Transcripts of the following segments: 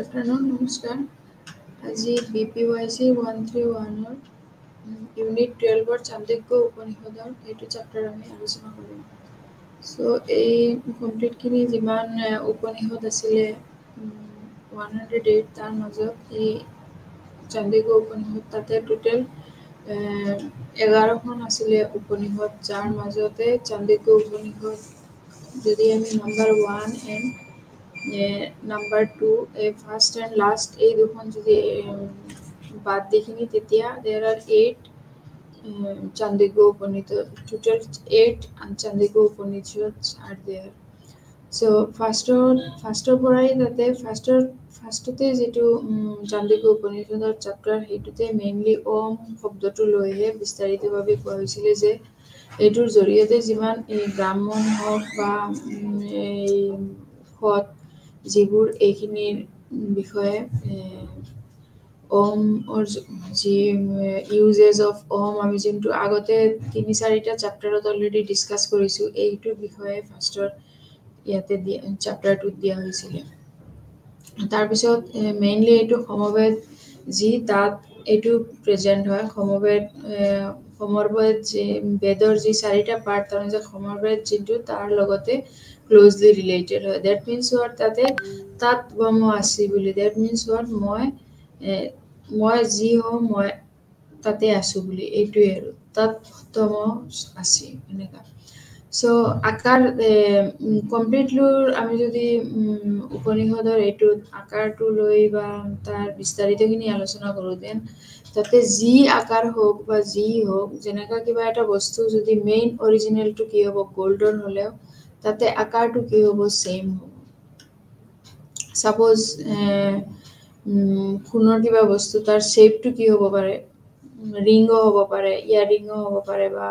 afternoon, নমস্কাৰ। আজি BPYC 131 unit 12 চান্দোগ্য উপনিষদৰ এইটো চেপ্টাৰ আমি আলোচনা কৰিম। সো এই কমপ্লিটখিনি যিমান উপনিষদ আছিলে 108 তাৰ মাজত এই চান্দোগ্য উপনিষদ তাতে টোটেল 11খন আছিলে উপনিষদ, যাৰ মাজতে চান্দোগ্য উপনিষদ যদি আমি number 1 and number 2 first and last এই দুখন যদি বাদ দেখিনি তেতিয়া there are 8 চান্দোগ্য Upanishad, total 8 চান্দোগ্য Upanishad are there. So ফাৰ্ষ্টৰ পৰাই তাতে ফাৰ্ষ্টতে যিটো চান্দোগ্য উপনিষদৰ চেপ্টাৰ সেইটোতে মেইনলি ওম শব্দটো লৈহে বিস্তাৰিতভাৱে কোৱা হৈছিলে যে এইটোৰ জৰিয়তে যিমান এই ব্ৰাহ্মণ হওক বা এই সৎ যিবোৰ এইখিনিৰ বিষয়ে ওমৰ যি ইউজেছ অফ ওম আমি যোনটো আগতে 3-4টা চেপ্টাৰত অলৰেডি ডিছকাছ কৰিছোঁ, এইটোৰ বিষয়ে ফাৰ্ষ্টৰ ইয়াতে চেপ্টাৰটোত দিয়া হৈছিলে। তাৰপিছত মেইনলি এইটো সমবেত যি তাত এইটো প্ৰেজেণ্ট হয়। সমবেত যে বেদৰ যি 4টা পাৰ্ট তাৰ মাজত সমবেত যিটো তাৰ লগতে ক্লোজলি ৰিলেটেড হয়। ডেট মিনছ হোৱাট তাত মই আছি বুলি, ডেট মিনছ হোৱাট মই যি হওঁ মই তাতে আছোঁ বুলি, এইটোৱে আৰু তাত আছি এনেকুৱা। সো আকাৰ কমপ্লিটলি আমি যদি উপনিষদৰ এইটো আকাৰটো লৈ বা তাৰ বিস্তাৰিতখিনি আলোচনা কৰোঁ, দেন তাতে যি আকাৰ হওক বা যি হওক, যেনেকুৱা কিবা এটা বস্তু যদি মেইন অৰিজিনেলটো কি হ'ব গল্ডৰ হ'লেও তাতে আকাৰটো কি হ'ব ছেইম হ'ব। সাপোজ সোণৰ কিবা বস্তু তাৰ শ্বেপটো কি হ'ব পাৰে, ৰিঙো হ'ব পাৰে, ইয়াৰিঙো হ'ব পাৰে বা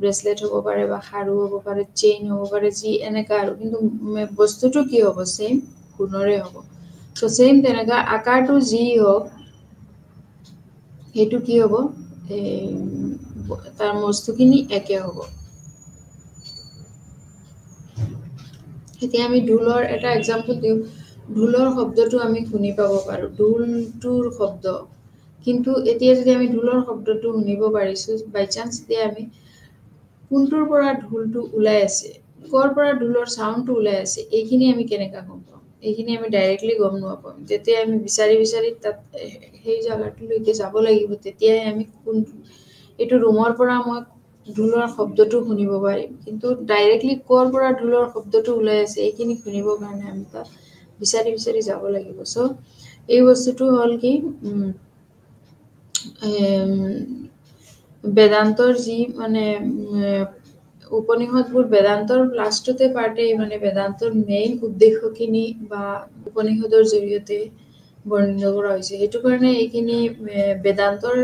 ব্ৰেচলেট হ'ব পাৰে বা খাৰু হ'ব পাৰে, চেইন হ'ব পাৰে, যি এনেকুৱা আৰু, কিন্তু বস্তুটো কি হ'ব ছেইম সোণৰে হ'ব। চ' ছেইম তেনেকুৱা আকাৰটো যি হওক সেইটো কি হ'ব তাৰ বস্তুখিনি একে হ'ব। এতিয়া আমি ঢোলৰ এটা এক্সাম্পল দিওঁ। ঢোলৰ শব্দটো আমি শুনি পাব পাৰোঁ, ঢোলটোৰ শব্দ, কিন্তু এতিয়া যদি আমি ঢোলৰ শব্দটো শুনিব পাৰিছোঁ বাই চান্স, এতিয়া আমি কোনটোৰ পৰা ঢোলটো ওলাই আছে, ক'ৰ পৰা ঢোলৰ চাউণ্ডটো ওলাই আছে, এইখিনি আমি কেনেকৈ গম পাম? এইখিনি আমি ডাইৰেক্টলি গম নাপাম। যেতিয়া আমি বিচাৰি তাত সেই জাগাটোলৈকে যাব লাগিব, তেতিয়াহে আমি এইটো ৰুমৰ পৰা মই ঢোলৰ শব্দটো শুনিব পাৰিম, কিন্তু ডাইৰেক্টলি ক'ৰ পৰা ঢোলৰ শব্দটো ওলাই আছে এইখিনি শুনিবৰ কাৰণে আমি তাত বিচাৰি যাব লাগিব। চ' এই বস্তুটো হ'ল কি বেদান্তৰ যি মানে উপনিষদবোৰ বেদান্তৰ লাষ্টতে পাৰ্টে মানে বেদান্তৰ মেইন উদ্দেশ্যখিনি বা উপনিষদৰ জৰিয়তে বৰ্ণিত কৰা হৈছে। সেইটো কাৰণে এইখিনি বেদান্তৰ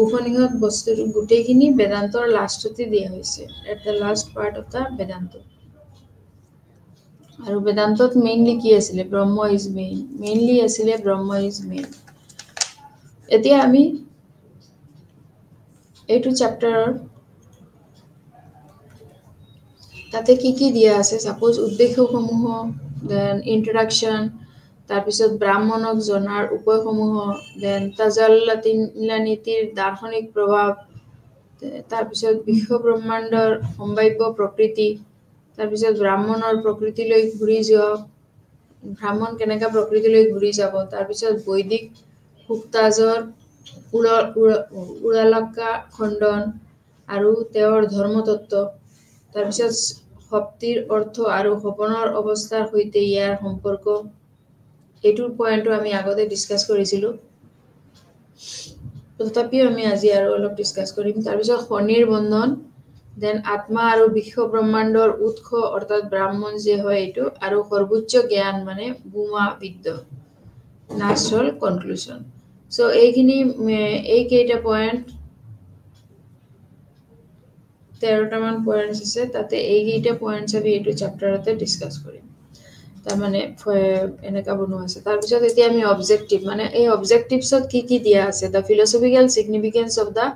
উপনিষদ বস্তুটো গোটেইখিনি বেদান্তৰ লাষ্টতে দিয়া হৈছে, at the last part of the Vedanta. আৰু বেদান্তত মেইনলি কি আছিলে? ব্ৰহ্ম ইজ মেইন, মেইনলি আছিলে ব্ৰহ্ম ইজ মেইন। এতিয়া আমি এইটো চেপ্টাৰৰ তাতে কি দিয়া আছে, সাপোজ উদ্দেশ্যসমূহ, দেন ইন্ট্ৰডাকশ্যন, তাৰপিছত ব্ৰাহ্মণক জনাৰ উপায়সমূহ, দেন তাজাল্লানীতিৰ দাৰ্শনিক প্ৰভাৱ, তাৰপিছত বিশ্ব ব্ৰহ্মাণ্ডৰ সম্ভাৱ্য প্ৰকৃতি, তাৰপিছত ব্ৰাহ্মণৰ প্ৰকৃতিলৈ ঘূৰি যোৱা, ব্ৰাহ্মণ কেনেকুৱা প্ৰকৃতিলৈ ঘূৰি যাব, তাৰপিছত বৈদিক সুক্তাজৰ উৰালকা খণ্ডন আৰু তেওঁৰ ধৰ্মতত্ত্ব, তাৰপিছত শক্তিৰ অৰ্থ আৰু সপনৰ অৱস্থাৰ সৈতে ইয়াৰ সম্পৰ্ক, এইটোৰ পইণ্টটো আমি আগতে ডিছকাছ কৰিছিলোঁ, তথাপিও আমি আজি আৰু অলপ ডিছকাছ কৰিম। তাৰপিছত শনিৰ বন্ধন, দেন আত্মা আৰু বিশ্ব ব্ৰহ্মাণ্ডৰ উৎস অৰ্থাৎ ব্ৰাহ্মণ যে হয় এইটো, আৰু সৰ্বোচ্চ জ্ঞান মানে বোমা বিদ্য, লাষ্ট হ'ল কনক্লুশ্যন। চ' এইখিনি এই কেইটা পইণ্ট 13টামান পইণ্টছ আছে, তাতে এইকেইটা পইণ্টছ আমি এইটো চেপ্টাৰতে ডিছকাছ কৰিম। তাৰমানে এনেকুৱা বনোৱা আছে। তাৰপিছত এতিয়া আমি অবজেক্টিভ, মানে এই অবজেক্টিভছত কি দিয়া আছে, the philosophical significance of the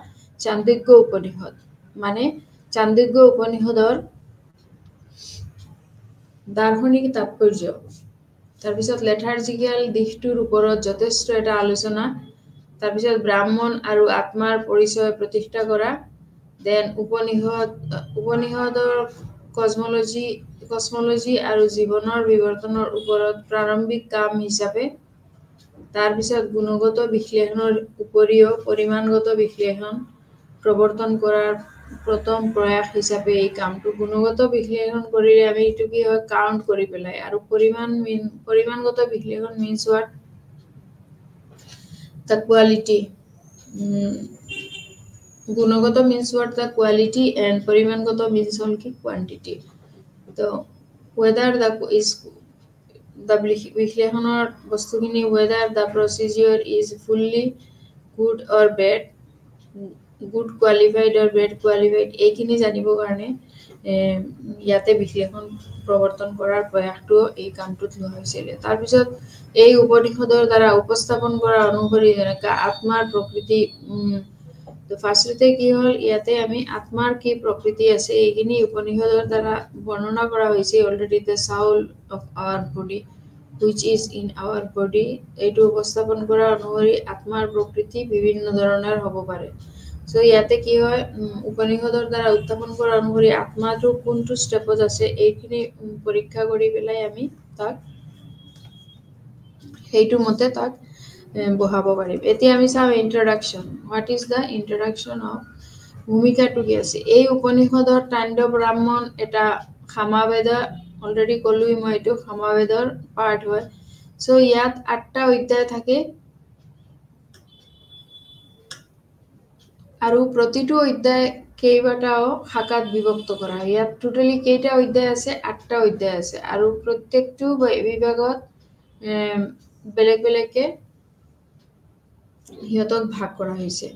Chandogya Upanishad, মানে চান্দোগ্য উপনিষদৰ দাৰ্শনিক তাৎপৰ্য, তাৰপিছত লেথাৰ্জিকেল দিশটোৰ ওপৰত যথেষ্ট এটা আলোচনা, তাৰপিছত ব্ৰাহ্মণ আৰু আত্মাৰ পৰিচয় প্ৰতিষ্ঠা কৰা, দেন উপনিষদৰ কসমলজি আৰু জীৱনৰ বিৱৰ্তনৰ ওপৰত প্ৰাৰম্ভিক কাম হিচাপে, তাৰপিছত গুণগত বিশ্লেষণৰ উপৰিও পৰিমাণগত বিশ্লেষণ প্ৰৱৰ্তন কৰাৰ প্ৰথম প্ৰয়াস হিচাপে এই কামটো। গুণগত বিশ্লেষণ কৰিলে আমি এইটো কি হয় কাউণ্ট কৰি পেলাই, আৰু পৰিমাণগত বিশ্লেষণ মিনছ হোৱাট দ্য কোৱালিটি, গুণগত means what the quality and পৰিমাণগত মিনছ হ'ল কি কোৱান্টিটি। তো whether the is the বিশ্লেষণৰ বস্তুখিনি whether the procedure is fully good or bad, good qualified or bad qualified, এইখিনি জানিবৰ কাৰণে ইয়াতে বিশ্লেষণ প্ৰৱৰ্তন কৰাৰ প্ৰয়াসটো এই কামটোত লোৱা হৈছিলে। তাৰপিছত এই উপনিষদৰ দ্বাৰা উপস্থাপন কৰা অনুসৰি যেনেকৈ আত্মাৰ প্ৰকৃতি, ফাৰ্ষ্টতে কি হ'ল ইয়াতে আমি আত্মাৰ কি প্ৰকৃতি আছে এইখিনি উপনিষদৰ দ্বাৰা বৰ্ণনা কৰা হৈছে already, the soul of our body which is in our body, এইটো উপস্থাপন কৰা অনুসৰি আত্মাৰ প্ৰকৃতি বিভিন্ন ধৰণৰ হ'ব পাৰে। চ' ইয়াতে কি হয় উপনিষদৰ দ্বাৰা উত্থাপন কৰা অনুসৰি আত্মাটো কোনটো ষ্টেপত আছে এইখিনি পৰীক্ষা কৰি পেলাই আমি তাক সেইটো মতে তাক বহাব পাৰিম। এতিয়া আমি চাওঁ introduction. What is the introduction of, ভূমিকাটো কি আছে। এই উপনিষদৰ তাণ্ডৱ ব্ৰাহ্মণ এটা সামবেদা, অলৰেডি ক'লোৱেই মই এইটো সামবেদৰ পাৰ্ট হয়। চ' ইয়াত 8টা অধ্যায় থাকে আৰু প্ৰতিটো অধ্যায় কেইবাটাও শাখাত বিভক্ত কৰা হয়। ইয়াত টোটেলি কেইটা অধ্যায় আছে, 8টা অধ্যায় আছে, আৰু প্ৰত্যেকটো বিভাগত বেলেগ বেলেগকে সিহঁতক ভাগ কৰা হৈছে,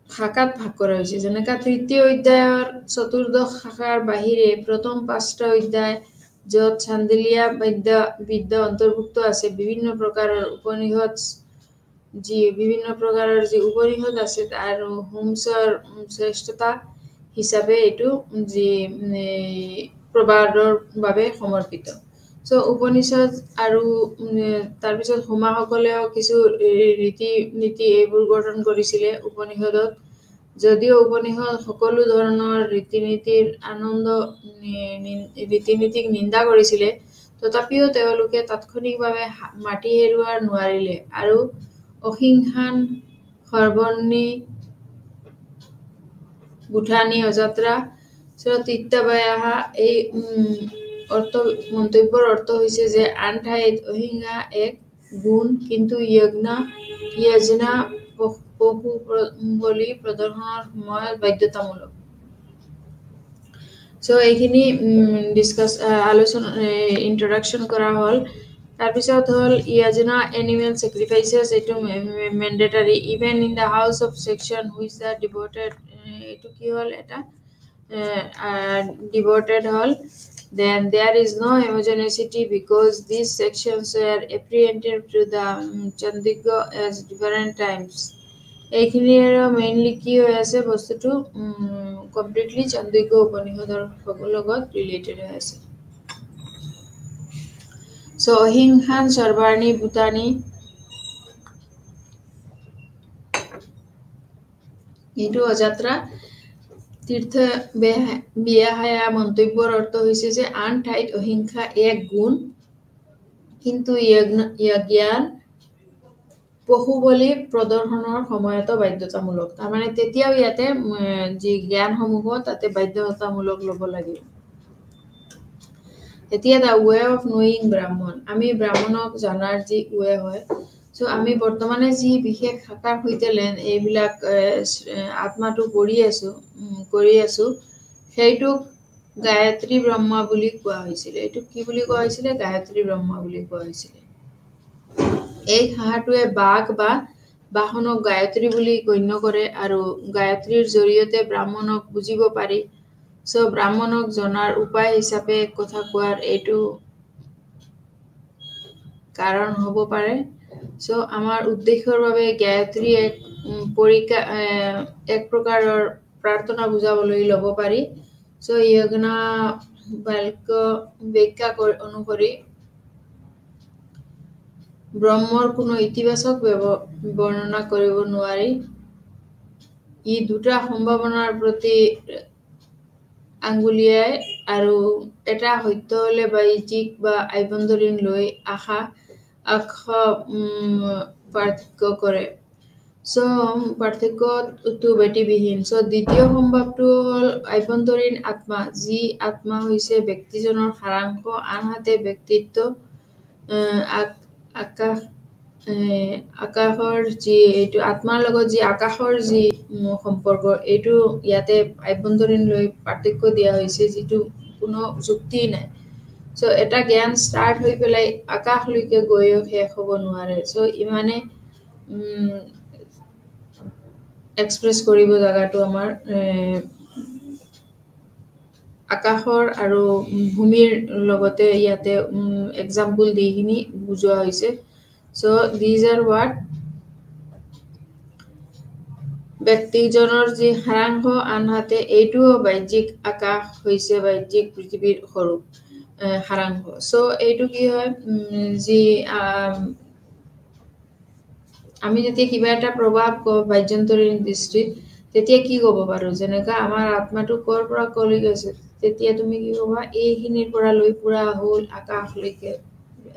শাখাত ভাগ কৰা হৈছে। যেনেকা তৃতীয় অধ্যায়ৰ চতুৰ্দশ শাখাৰ বাহিৰে প্ৰথম 5টা অধ্যায় য'ত চান্দেলীয়া বিদ্যা অন্তৰ্ভুক্ত আছে, বিভিন্ন প্ৰকাৰৰ উপনিষদ যি উপনিষদ আছে আৰু হোমছৰ শ্ৰেষ্ঠতা হিচাপে এইটো যি প্ৰবাদৰ বাবে সমৰ্পিত। চ' উপনিষদ আৰু তাৰপিছত হোমাসকলেও কিছু ৰীতি নীতি এইবোৰ গঠন কৰিছিলে উপনিষদত। যদিও উপনিষদ সকলো ধৰণৰ ৰীতি নীতিক নিন্দা কৰিছিলে, তথাপিও তেওঁলোকে তাৎক্ষণিকভাৱে মাটি হেৰুৱাৰ নোৱাৰিলে, আৰু অহিংসান, সৰ্বৰ্ণী, বুঠানী, অজাত্ৰা, তিত্তবায়াহা, এই মন্তব্যৰ অৰ্থ হৈছে যে আন ঠাইত অহিংসা এক গুণ, কিন্তু য়জ্ঞা পশু বলি প্ৰদৰ্শনৰ সময়ত বাধ্যতামূলক। চ' এইখিনি আলোচনা ইন্ট্ৰডাকশ্যন কৰা হ'ল। তাৰপিছত হ'ল য়জ্ঞা এনিমেল ছেক্ৰিফাইচেছ, এইটো mandatory even in the house of section which the devoted, এইটো কি হ'ল এটা ডিভটেড হ'ল। Then there is no homogeneity because these sections were apprehended to the Chandogya as different times. এইখিনি আৰু মেইনলি কি হৈ আছে বস্তুটো কমপ্লিটলি চান্দোগ্য উপনিষদৰ লগত ৰিলেটেড হৈ আছে। চ' অহিংসান, সৰ্বাণী, বুটানী, এইটো অজাত্ৰা, তীৰ্থ বিয়াহায়া মন্তব্যৰ অৰ্থ হৈছে যে আন ঠাইত অহিংসা এক গুণ, কিন্তু জ্ঞান পশু বলি প্ৰদৰ্শনৰ সময়তো বাধ্যতামূলক। তাৰমানে তেতিয়াও ইয়াতে যি জ্ঞানসমূহ তাতে বাধ্যতামূলক ল'ব লাগিব। এতিয়া দ্য ৱে অফ নয়িং ব্ৰাহ্মণ, আমি ব্ৰাহ্মণক জনাৰ যি ৱে হয়। চ' আমি বৰ্তমানে যি বিশেষ শাখাৰ সৈতে এইবিলাক আত্মাটো কৰি আছো সেইটোক গায়ত্ৰী ব্ৰহ্মা বুলি কোৱা হৈছিলে। এইটো কি বুলি কোৱা হৈছিলে? গায়ত্ৰী ব্ৰহ্মা বুলি কোৱা হৈছিলে। এই শাখাটোৱে বাঘ বা বাহনক গায়ত্ৰী বুলি গণ্য কৰে, আৰু গায়ত্ৰীৰ জৰিয়তে ব্ৰাহ্মণক বুজিব পাৰি। চ' ব্ৰাহ্মণক জনাৰ উপায় হিচাপে কথা কোৱাৰ এইটো কাৰণ হ'ব পাৰে। চ' আমাৰ উদ্দেশ্যৰ বাবে গায়ত্ৰী এক প্ৰকাৰৰ প্ৰাৰ্থনা বুজাবলৈ ল'ব পাৰি। চ' য়জ্ঞা বাক্য অনুসৰি ব্ৰহ্মৰ কোনো ইতিবাচক বৰ্ণনা কৰিব নোৱাৰি। ই দুটা সম্ভাৱনাৰ প্ৰতি আঙুলিয়াই আৰু এটা সত্য হলে বাহ্যিক বা আভ্যন্তৰীণ লৈ আশা পাৰ্থক্য কৰে। পাৰ্থক্যটো ব্যতিবিহীন। দ্বিতীয় সম্ভাৱটো হ'ল আভ্যন্তৰীণ আত্মা, যি আত্মা হৈছে ব্যক্তিজনৰ সাৰাংশ, আনহাতে ব্যক্তিত্ব আকাশৰ যি এইটো আত্মাৰ লগত যি আকাশৰ যি সম্পৰ্ক, এইটো ইয়াতে আভ্যন্তৰীণ লৈ পাৰ্থক্য দিয়া হৈছে, যিটো কোনো যুক্তি নাই। এটা জ্ঞান ষ্টাৰ্ট হৈ পেলাই আকাশলৈকে গৈও শেষ হ'ব নোৱাৰে। ইমানে এক্সপ্ৰেছ কৰিব জেগাটো আমাৰ আকাশৰ আৰু ভূমিৰ লগতে ইয়াতে এক্সাম্পল দি কিনি বুজোৱা হৈছে। দিজ আৰ হোৱাট ব্যক্তিজনৰ যি সাৰাংশ, আনহাতে এইটোও বাহ্যিক আকাশ হৈছে বাহ্যিক পৃথিৱীৰ স্বৰূপ সাৰাংশ। এইটো কি হয়, যি আমি যেতিয়া কিবা এটা প্ৰভাৱ কওঁ বাহ্যন্তৰীণ দৃষ্টিত, তেতিয়া কি ক'ব পাৰো, যেনেকা আমাৰ আত্মাটো ক'ৰ পৰা কলৈ গৈছে, তেতিয়া তুমি কি ক'বা, এইখিনিৰ পৰা লৈ পুৰা হ'ল আকাশলৈকে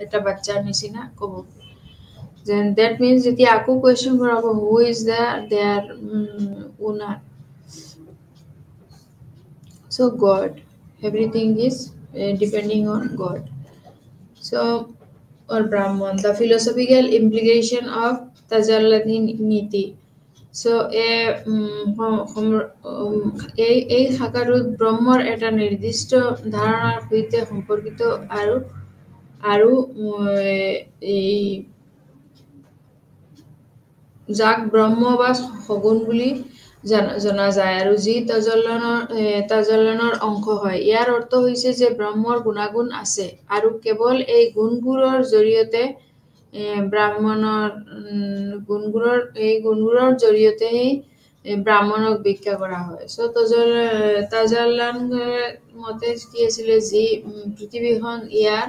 এটা বাচ্চাৰ নিচিনা ক'ব। That means যেতিয়া আকৌ কুৱেশ্যন কৰাব, who is their owner? God. Everything is depending on God. Or Brahman, the philosophical implication of Tajallati Niti. এই শাখাটোত ব্ৰহ্মৰ এটা নিৰ্দিষ্ট ধাৰণাৰ সৈতে সম্পৰ্কিত আৰু এই যাক ব্ৰহ্ম বা সগুণ বুলি জনা যায় আৰু যি তাজল্লনৰ অংশ হয়। ইয়াৰ অৰ্থ হৈছে যে ব্ৰহ্মৰ গুণাগুণ আছে আৰু কেৱল এই গুণবোৰৰ জৰিয়তে গুণবোৰৰ জৰিয়তেহে ব্ৰাহ্মণক ব্যাখ্যা কৰা হয়। তাজল্লান মতে কি আছিলে, যি পৃথিৱীখন ইয়াৰ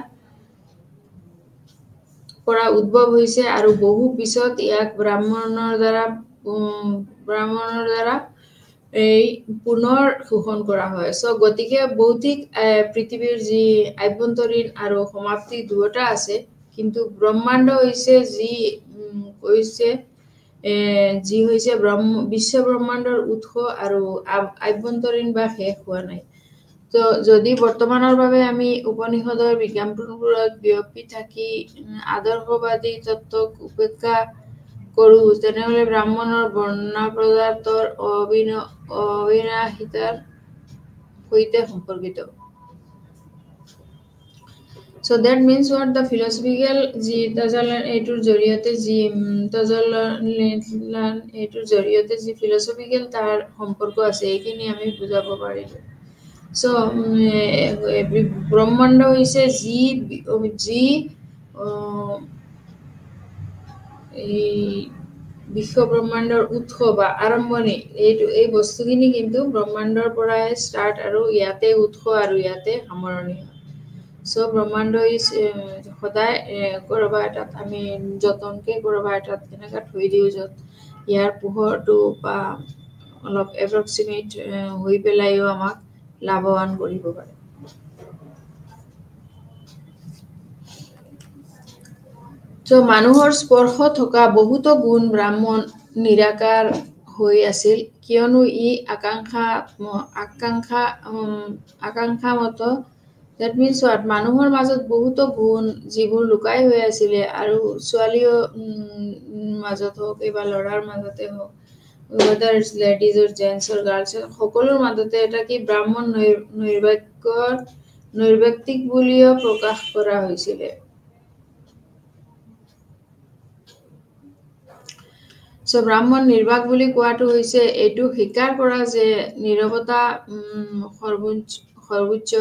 পৰা উদ্ভৱ হৈছে আৰু বহু পিছত ইয়াক ব্ৰাহ্মণৰ দ্বাৰা এই পুনৰ শোষণ কৰা হয়। গতিকে ভৌতিক পৃথিৱীৰ যি আভ্যন্তৰীণ আৰু সমাপ্তি দুয়োটা আছে, কিন্তু ব্ৰহ্মাণ্ড হৈছে যি হৈছে বিশ্ব ব্ৰহ্মাণ্ডৰ উৎস আৰু আভ্যন্তৰীণ বা শেষ হোৱা নাই। যদি বৰ্তমানৰ বাবে আমি উপনিষদৰ বিজ্ঞাপনবোৰত বিয়পি থাকি আদৰ্শবাদী তত্ত্বক উপেক্ষা কৰো, তেনেহলে ব্ৰাহ্মণৰ বৰ্ণনা পদাৰ্থৰ অবিনাশিতাৰ সৈতে সম্পৰ্কিত। That means what the philosophical যি তাজল্লান এইটোৰ জৰিয়তে যি philosophical তাৰ সম্পৰ্ক আছে, এইখিনি আমি বুজাব পাৰিলো। ব্ৰহ্মাণ্ড হৈছে যি এই বিশ্ব ব্ৰহ্মাণ্ডৰ উৎস বা আৰম্ভণি, এই বস্তুখিনি কিন্তু ব্ৰহ্মাণ্ডৰ পৰাই ষ্টাৰ্ট আৰু ইয়াতে উৎস আৰু ইয়াতে সামৰণি হয়। ব্ৰহ্মাণ্ড সদায় কৰবা এটাত আমি যতনকে কৰবা এটাত এনেকা থৈ দিওঁ, য'ত ইয়াৰ পোহৰটো বা অলপ এপ্ৰক্সিমেট হৈ পেলাইও আমাক লাভৱান কৰিব পাৰে। মানুহৰ স্পৰ্শ থকা বহুতো গুণ ব্ৰাহ্মণ নিৰাকাৰ হৈ আছিল, কিয়নো ই আকাংক্ষামত। That means what? মানুহৰ মাজত বহুতো গুণ যিবোৰ লুকাই হৈ আছিলে, আৰু ছোৱালীও মাজত হওক বা ল'ৰাৰ মাজতে হওক, whether it's ladies or gents or girls, সকলোৰ মাজতে এটা কি ব্ৰাহ্মণ নৈৰ্ব্যক্তিক বুলিও প্ৰকাশ কৰা হৈছিলে। ব্ৰাহ্মণ নিৰ্বাক বুলি কোৱাটো হৈছে এইটো স্বীকাৰ কৰা যে নীৰৱতা সৰ্বোচ্চ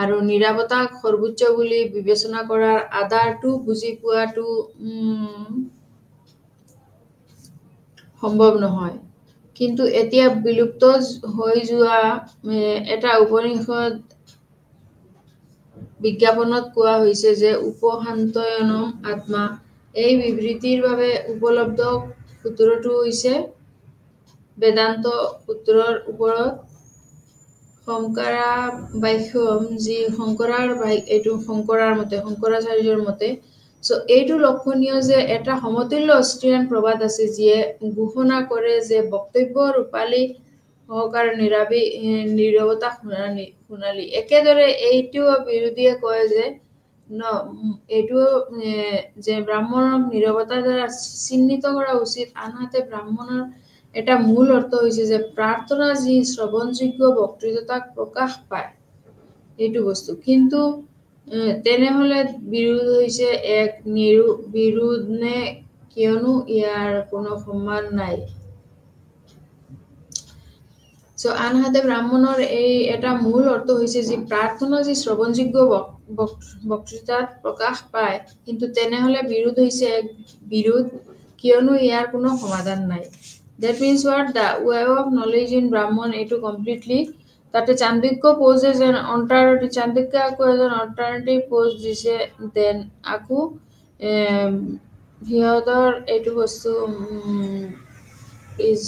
আৰু নীৰৱতাক সৰ্বোচ্চ বুলি বিবেচনা কৰাৰ আধাৰটো বুজি পোৱাটো সম্ভৱ নহয়। কিন্তু এতিয়া বিলুপ্ত হৈ যোৱা এটা উপনিষদ বিজ্ঞাপনত কোৱা হৈছে যে উপশান্তয়নম আত্মা এই বিবৃতিৰ বাবে উপলব্ধ সূত্ৰটো হৈছে বেদান্ত সূত্ৰৰ ওপৰত শংকৰা বাক্যম যি এইটো শংকৰাচাৰ্যৰ মতে সো এইটো লক্ষণীয় যে এটা সমতুল্য অষ্ট্ৰিয়ান প্ৰবাদ আছে যিয়ে ঘোষণা কৰে যে বক্তব্য ৰূপালী সহকাৰ নীৰৱতা শুনালি একেদৰে এইটো বিৰোধীয়ে কয় যে এইটো যে ব্ৰাহ্মণক নীৰৱতাৰ দ্বাৰা চিহ্নিত কৰা উচিত আনহাতে ব্ৰাহ্মণৰ এটা মূল অৰ্থ হৈছে যে প্ৰাৰ্থনা যি শ্ৰৱণযোগ্য বক্তৃতাক প্ৰকাশ পায় এইটো বস্তু কিন্তু তেনেহলে বিৰোধ হৈছে এক বিৰোধ নে কিয়নো ইয়াৰ কোনো সন্মান নাই সো আনহাতে ব্ৰাহ্মণৰ এই এটা মূল অৰ্থ হৈছে যে প্ৰাৰ্থনা যি শ্ৰৱণযোগ্য বক্তৃতাত প্ৰকাশ পায় কিন্তু তেনেহলে বিৰোধ হৈছে এক বিৰোধ কিয়নো ইয়াৰ কোনো সমাধান নাই that means what the way of knowledge in Brahman এইটো completely তাতে চান্দক্য poses an alternative চান্দক্য আকৌ এজন alternative pose দিছে then আকৌ সিহঁতৰ এইটো বস্তু is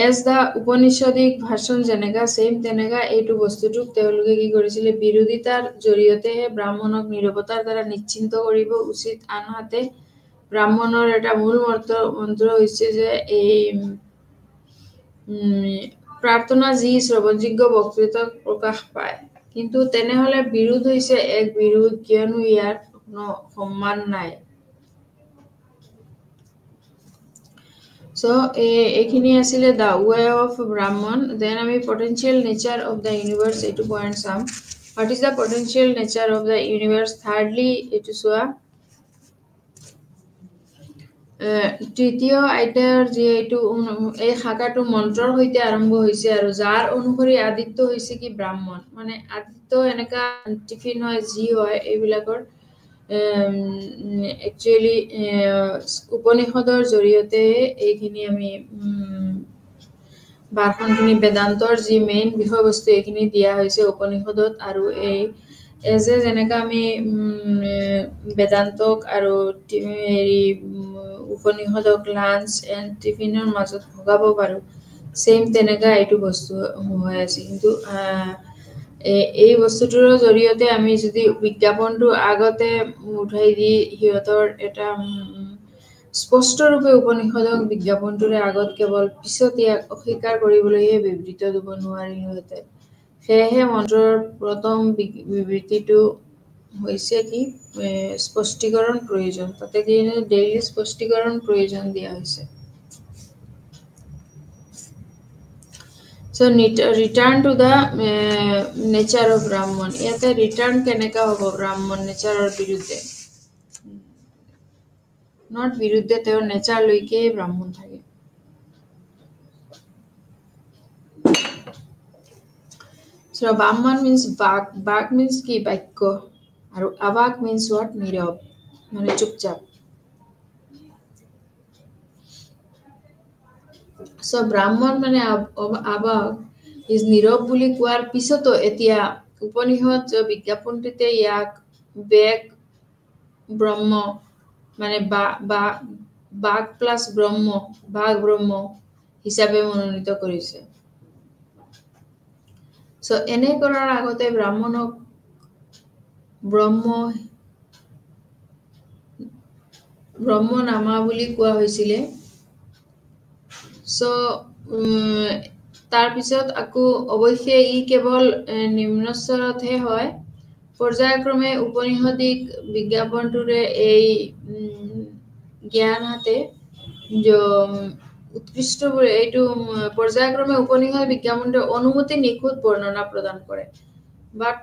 as the উপনিষদিক ভাষণ যেনেকা সেম তেনেকা এইটো বস্তুটোক তেওঁলোকে কি কৰিছিলে বিৰোধিতাৰ জৰিয়তেহে ব্ৰাহ্মণক নীৰৱতাৰ দ্বাৰা নিশ্চিন্ত কৰিব উচিত আনহাতে ব্ৰাহ্মণৰ এটা মূল মন্ত্ৰ হৈছে যে এই প্ৰাৰ্থনা যি শ্ৰৱণযোগ্য বক্তৃতাত প্ৰকাশ পায় কিন্তু তেনেহলে বিৰোধ হৈছে এক বিৰোধ কিয়নো ইয়াৰ কোনো সন্মান নাই So, এইখিনি আছিলে the way of Brahman. Then আমি potential nature of the universe এইটো point চাম. What is the potential nature of the universe? Thirdly, এইটো চোৱা তৃতীয় আইতাৰ যি এইটো এই শাখাটো মন্ত্ৰৰ সৈতে আৰম্ভ হৈছে আৰু যাৰ অনুসৰি আদিত্য হৈছে কি ব্ৰাহ্মণ মানে আদিত্য এনেকা টিফিন হয় যি হয় এইবিলাকৰ একচুয়ালি উপনিষদৰ জৰিয়তে এইখিনি আমি বাৰখনখিনি বেদান্তৰ যি মেইন বিষয়বস্তু এইখিনি দিয়া হৈছে উপনিষদত আৰু এই এজে যেনেকা আমি বেদান্তক আৰু উপনিষদক লাঞ্চ এণ্ড টিফিনৰ মাজত ভগাব পাৰো সেম তেনেকা এইটো বস্তু হৈ আছে কিন্তু এই বস্তুটোৰ জৰিয়তে আমি যদি বিজ্ঞাপনটো আগতে উঠাই দি হিয়তৰ এটা স্পষ্ট ৰূপে উপনিষদক বিজ্ঞাপনটোৰে আগত কেৱল পিছত ইয়াক অস্বীকাৰ কৰিবলৈহে বিবৃত দিব নোৱাৰিলোহেঁতেন সেয়েহে মন্ত্ৰৰ প্ৰথম বিবৃতিটো হৈছে কি স্পষ্টীকৰণ প্ৰয়োজন তাতে কি ডেইলি স্পষ্টীকৰণ প্ৰয়োজন দিয়া হৈছে So return to the nature of Brahman. ইয়াতে return কেনেকা হ'ব Brahman nature বিৰুদ্ধে not বিৰুদ্ধে তেওঁৰ nature লৈকে Brahman থাকে So Brahman means bak means কি বাক্য আৰু abak means what নীৰৱ মানে চুপচাপ So Brahman মানে abak is নীৰৱ বুলি কোৱাৰ পিছতো এতিয়া উপনিষদ বিজ্ঞাপনটিতে ইয়াক বেগ ব্ৰহ্ম মানে বাক প্লাস ব্ৰহ্ম বাঘ ব্ৰহ্ম হিচাপে মনোনীত কৰিছে সো এনে কৰাৰ আগতে ব্ৰাহ্মণক ব্ৰহ্ম নামা বুলি কোৱা হৈছিলে সো তাৰ পিছত আকৌ অৱশ্যে ই কেৱল নিম্নস্তৰতহে হয় পৰ্যায়ক্ৰমে উপনিষদিক বিজ্ঞাপনটোৰে এই জ্ঞান হাতে উৎকৃষ্ট এইটো পৰ্যায়ক্ৰমে উপনিষদ বিজ্ঞাপনটোৰ অনুমতি নিখুঁত বৰ্ণনা প্ৰদান কৰে বাট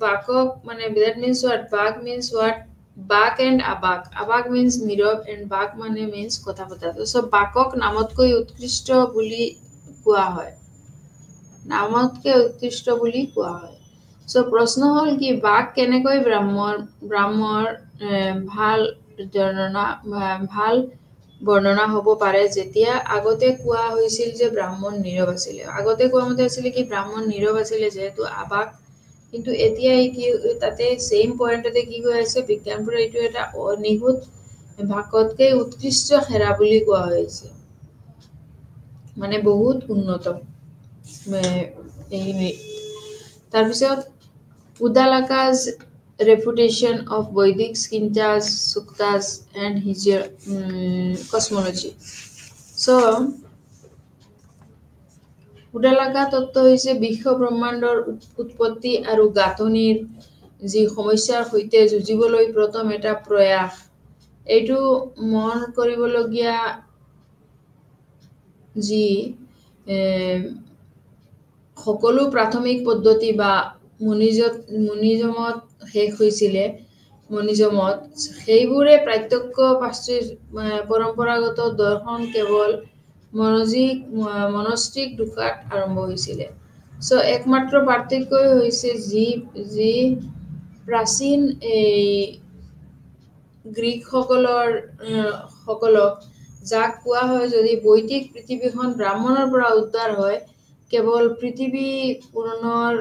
বাকক মানে that means what bak means what bak and abak means Nirav and bak মানে means কথা পতা so বাকক নামতকৈ উৎকৃষ্ট বুলি কোৱা হয় so প্ৰশ্ন হল কি বাক কেনেকৈ ব্ৰাহ্মণৰ ভাল বৰ্ণনা হ'ব পাৰে যেতিয়া আগতে কোৱা হৈছিল যে ব্ৰাহ্মণ নীৰৱ আছিলে আগতে কোৱা মতে আছিলে কি ব্ৰাহ্মণ নীৰৱ আছিলে যেহেতু আবাক কিন্তু এতিয়া কি তাতে সেম পইণ্টতে কি হৈ আছে বিজ্ঞানপুৰ এইটো এটা অনিহুত ভাকতকে উৎকৃষ্ট হেৰা বুলি কোৱা হৈছে মানে বহুত উন্নত এই তাৰপিছত Udalaka's refutation of Vedic scriptures, suktas, and his cosmology. So, Udalaka তত্ত্ব হৈছে বিশ্ব ব্ৰহ্মাণ্ডৰ উৎপত্তি আৰু গাঁথনিৰ যি সমস্যাৰ সৈতে যুঁজিবলৈ প্ৰথম এটা প্ৰয়াস এইটো মন কৰিবলগীয়া যি সকলো প্ৰাথমিক পদ্ধতি বা মনিজমত শেষ হৈছিলে মনিজমত সেইবোৰে প্ৰত্যক্ষ পৰম্পৰাগত দৰ্শন কেৱল মনস্তিক দুখাত আৰম্ভ হৈছিলে সো একমাত্ৰ পাৰ্থক্য হৈছে যি প্ৰাচীন এই গ্ৰীক সকলক যাক কোৱা হয় যদি বৈদিক পৃথিৱীখন ব্ৰাহ্মণৰ পৰা উদ্ধাৰ হয় কেৱল পৃথিৱী পুনৰ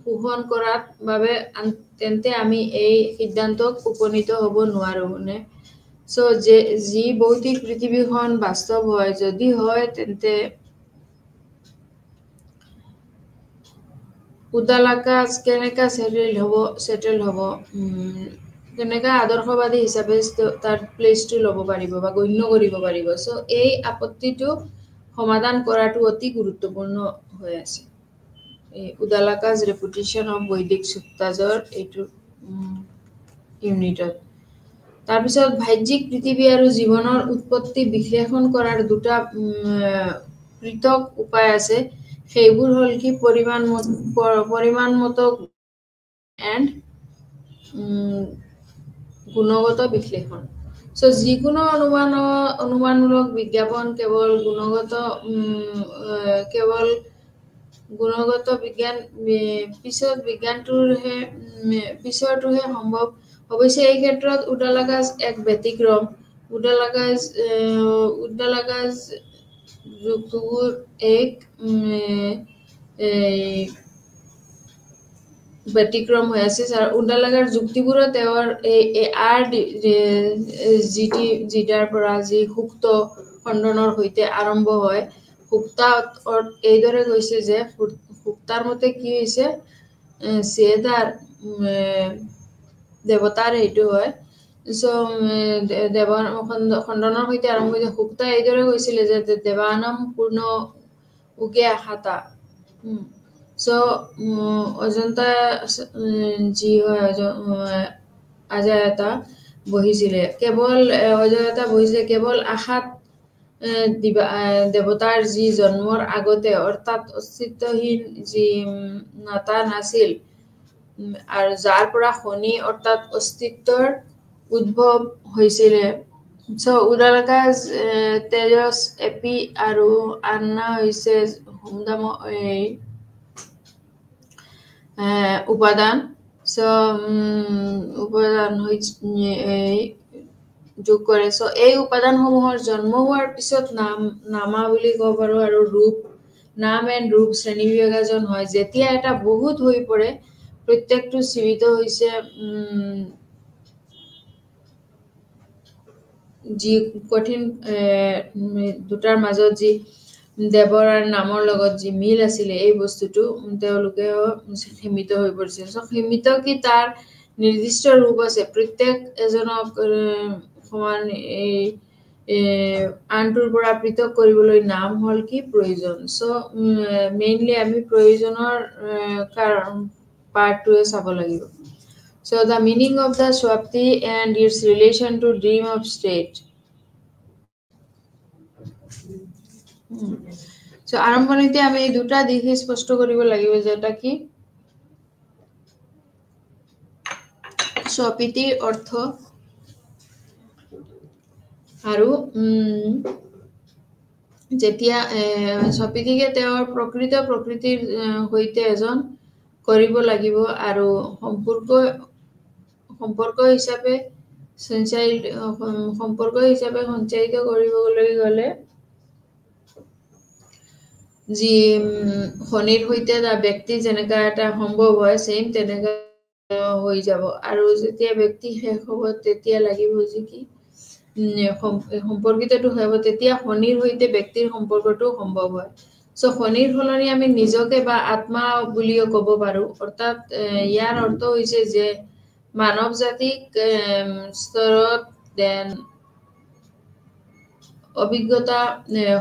পোষণ কৰাৰ বাবে তেন্তে আমি এই সিদ্ধান্তক উপনীত হ'ব নোৱাৰো নে সো যি বৈদিক পৃথিৱীখন বাস্তৱ হয় যদি হয় তেন্তে উদালাকা কেনেকা সেটেল হ'ব কেনেকা আদৰ্শবাদী হিচাপে তাৰ প্লেচটো ল'ব পাৰিব বা গণ্য কৰিব পাৰিব সো এই আপত্তিটো সমাধান কৰাটো অতি গুৰুত্বপূৰ্ণ হৈ আছে Udalaka's reputation of Vedic Suktasৰ এইটো ইউনিটত তাৰপিছত ভাজ্যিক পৃথিৱী আৰু জীৱনৰ উৎপত্তি বিশ্লেষণ কৰাৰ দুটা পৃথক উপায় আছে সেইবোৰ হ'ল কি পৰিমাণমত এণ্ড গুণগত বিশ্লেষণ সো যিকোনো অনুমানমূলক বিজ্ঞাপন কেৱল গুণগত বিজ্ঞান পিছৰটোহে সম্ভৱ অৱশ্যে এই ক্ষেত্ৰত উদালাকাজ এক ব্যতিক্ৰম উদালাকাজ যুক্তিবোৰ এক ব্যতিক্ৰম হৈ আছে উদালাকাৰ যুক্তিবোৰত তেওঁৰ জিটাৰ পৰা যি সুক্ত খণ্ডনৰ সৈতে আৰম্ভ হয় সুক্তা এইদৰে গৈছে যে সুক্তাৰ মতে কি হৈছে চেদাৰ দেৱতাৰ এইটো হয় সো খণ্ডনৰ সৈতে আৰম্ভ হৈছে সুক্তা এইদৰে গৈছিলে যে দেৱানম পূৰ্ণ উগে আশাতা সো অজন্তা যি হয় অজয়তা বহিছিলে কেৱল আশাত দেৱতাৰ যি জন্মৰ আগতে অৰ্থাৎ অস্তিত্বহীন যি নাতা নাছিল আৰু যাৰ পৰা শনি অৰ্থাৎ অস্তিত্বৰ উদ্ভৱ হৈছিলে সো উদালকাজ তেজস এপি আৰু আন্না হৈছে উপাদান সো উপাদান যোগ কৰে সো এই উপাদানসমূহৰ জন্ম হোৱাৰ পিছত নামা বুলি ক'ব পাৰো আৰু নাম এণ্ড ৰূপ শ্ৰেণী বিভাজন হয় যেতিয়া এটা বহুত হৈ পৰে প্ৰত্যেকটো সীমিত হৈছে যি কঠিন দুটাৰ মাজত যি দেৱৰ আৰু নামৰ লগত যি মিল আছিলে এই বস্তুটো তেওঁলোকে সীমিত হৈ পৰিছে সো সীমিত কি তাৰ নিৰ্দিষ্ট ৰূপ আছে প্ৰত্যেক এজনক সমান এই আনটোৰ পৰা পৃথক কৰিবলৈ নাম হ'ল কি প্ৰয়োজন সো মেইনলি আমি প্ৰয়োজনৰ কাৰণ পাৰ্টটোৱে চাব লাগিব So the meaning of the Swapti and its relation to dream of state. So আৰম্ভণিতে আমি দুটা দিশ স্পষ্ট কৰিব লাগিব যেটা কি স্বপিতিৰ অৰ্থ আৰু যেতিয়া স্বপিতিকে তেওঁৰ প্ৰকৃতিৰ সৈতে এজন কৰিব লাগিব আৰু সম্পৰ্ক হিচাপে সঞ্চাৰিত সম্পৰ্ক হিচাপে সঞ্চাৰিত কৰিবলৈ গ'লে যি শনিৰ সৈতে এটা ব্যক্তি যেনেকা এটা সম্ভৱ হয় সেম তেনেকা হৈ যাব আৰু যেতিয়া ব্যক্তি শেষ হ'ব তেতিয়া লাগিব যে কি সম্পৰ্কিতটো হ'ব তেতিয়া শনিৰ সৈতে ব্যক্তিৰ সম্পৰ্কটো সম্ভৱ হয় সো শনিৰ সলনি আমি নিজকে বা আত্মা বুলিও ক'ব পাৰো অৰ্থাৎ ইয়াৰ অৰ্থ হৈছে যে মানৱ জাতিক স্তৰত দেন অভিজ্ঞতা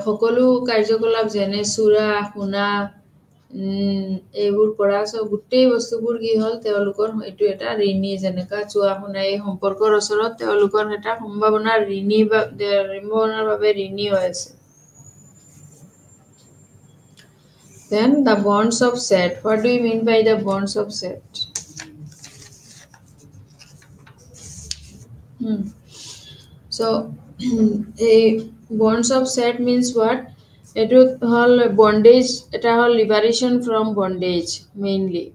সকলো কাৰ্যকলাপ যেনে চুৰা শুনা এইবোৰ কৰা সব গোটেই বস্তুবোৰ কি হ'ল তেওঁলোকৰ এইটো এটা ঋণী যেনেকা চুৱা শুনা এই সম্পৰ্কৰ ওচৰত তেওঁলোকৰ এটা সম্ভাৱনাৰ বাবে ঋণী হৈ আছে Then the bonds of Set. What do you mean by the bonds of Set? So, a bonds of Set means what? It whole bondage, it whole liberation from bondage mainly.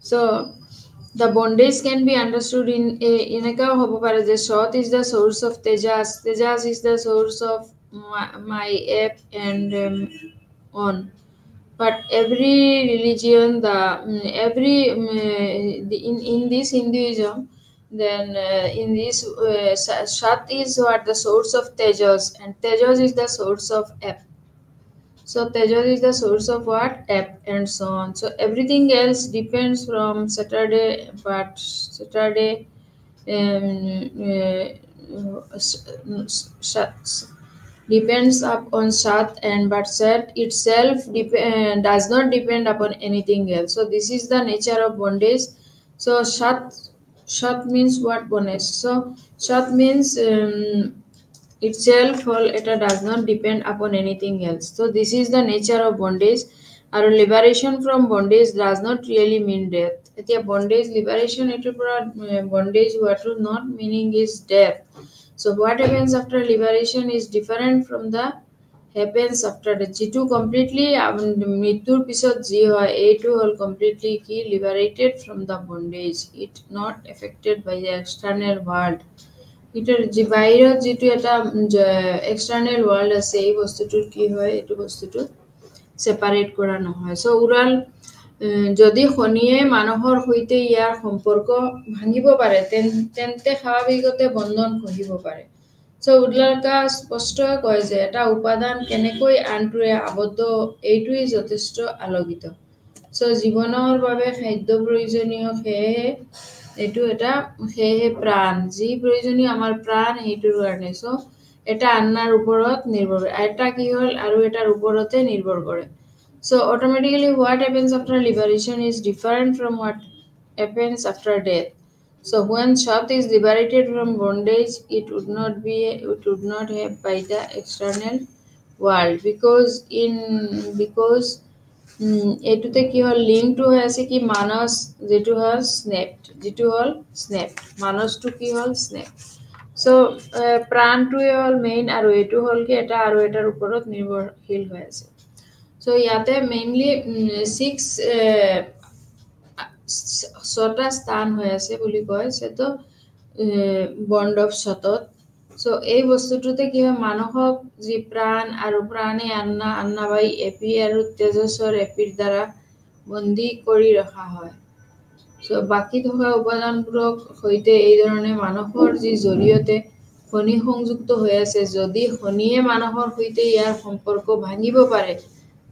So, the bondage can be understood in a the Sot is the source of Tejas. Tejas is the source of my app and on. But every religion, in this Hinduism, then in this Sat is what the source of Tejas, and Tejas is the source of Ap. So Tejas is the source of what? Ap and so on. So everything else depends from Saturday, but Saturday depends upon Sat, and but Sat itself does not depend upon anything else. So this is the nature of bondage. So Sat means what? Bondage. So Sat means itself it does not depend upon anything else. So this is the nature of bondage. Our liberation from bondage does not really mean death. Etia bondage liberation bondage what not meaning is death. So what happens after liberation is different from the happens after the jitu completely mrityur pisot ji hoy etu hol completely ki liberated from the bondage. It not affected by the external world. Itar bahirat jitu eta external world ase ei bostutur ki hoy etu bostutur separate kora nohoy. So ural যদি শনিয়ে মানুহৰ সৈতে ইয়াৰ সম্পৰ্ক ভাঙিব পাৰে তেন্তে স্বাভাৱিকতে বন্ধন খহিব পাৰে so উদ্লাকা স্পষ্ট কয় যে এটা উপাদান কেনেকৈ আনটোৱে আবদ্ধ এইটোই যথেষ্ট আলোকিত সো জীৱনৰ বাবে খাদ্য প্ৰয়োজনীয় সেয়ে এইটো এটা সেয়ে প্ৰাণ যি প্ৰয়োজনীয় আমাৰ প্ৰাণ এইটোৰ কাৰণে সো এটা আন্নাৰ ওপৰত নিৰ্ভৰ এটা কি হ'ল আৰু এটাৰ ওপৰতে নিৰ্ভৰ কৰে So automatically what happens after liberation is different from what happens after death. So when Sat is liberated from bondage, it would not have by the external world because etute ki hol link to ase ki manas jetu hol snapped manas to ki hol snapped. So pran to hol main aru etu hol ki eta aru etar uporot nirbhorshil hoy ase. So ইয়াতে mainly 6টা স্থান হৈ আছে বুলি কয় সেটো bond of সতত so এই বস্তুটোতে কি হয় মানসক যি প্ৰাণ আৰু প্ৰাণে আন্নাবাই এপি আৰু তেজস্বৰ এপিৰ দ্বাৰা বন্দী কৰি ৰখা হয় সো বাকি থকা উপাদানবোৰক সৈতে এই ধৰণে মানসৰ যি জৰিয়তে শনি সংযুক্ত হৈ আছে যদি শনিয়ে মানসৰ সৈতে ইয়াৰ সম্পৰ্ক ভাঙিব পাৰে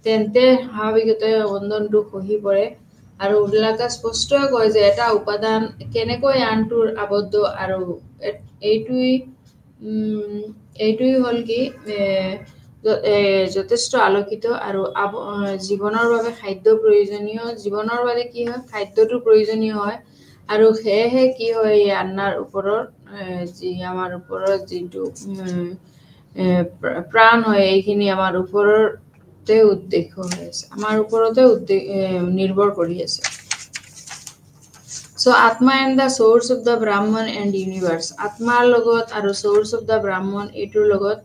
তেন্তে স্বাভাৱিকতে বন্ধনটো খহি পৰে আৰু উল্লাকা স্পষ্ট কয় যে এটা উপাদান কেনেকৈ আনটোৰ আবদ্ধ আৰু এইটোই হ'ল কি যথেষ্ট আলোকিত আৰু জীৱনৰ বাবে খাদ্য প্ৰয়োজনীয় জীৱনৰ বাবে কি হয় খাদ্যটো প্ৰয়োজনীয় হয় আৰু সেয়েহে কি হয় আন্নাৰ ওপৰত যি আমাৰ ওপৰত যিটো প্ৰাণ হয় এইখিনি আমাৰ ওপৰৰ উদ্দেশ্য হৈ আছে আমাৰ ওপৰতে নিৰ্ভৰ কৰি আছে So Atma and the source of the Brahman and universe. Atma logot aru source of the Brahman etur logot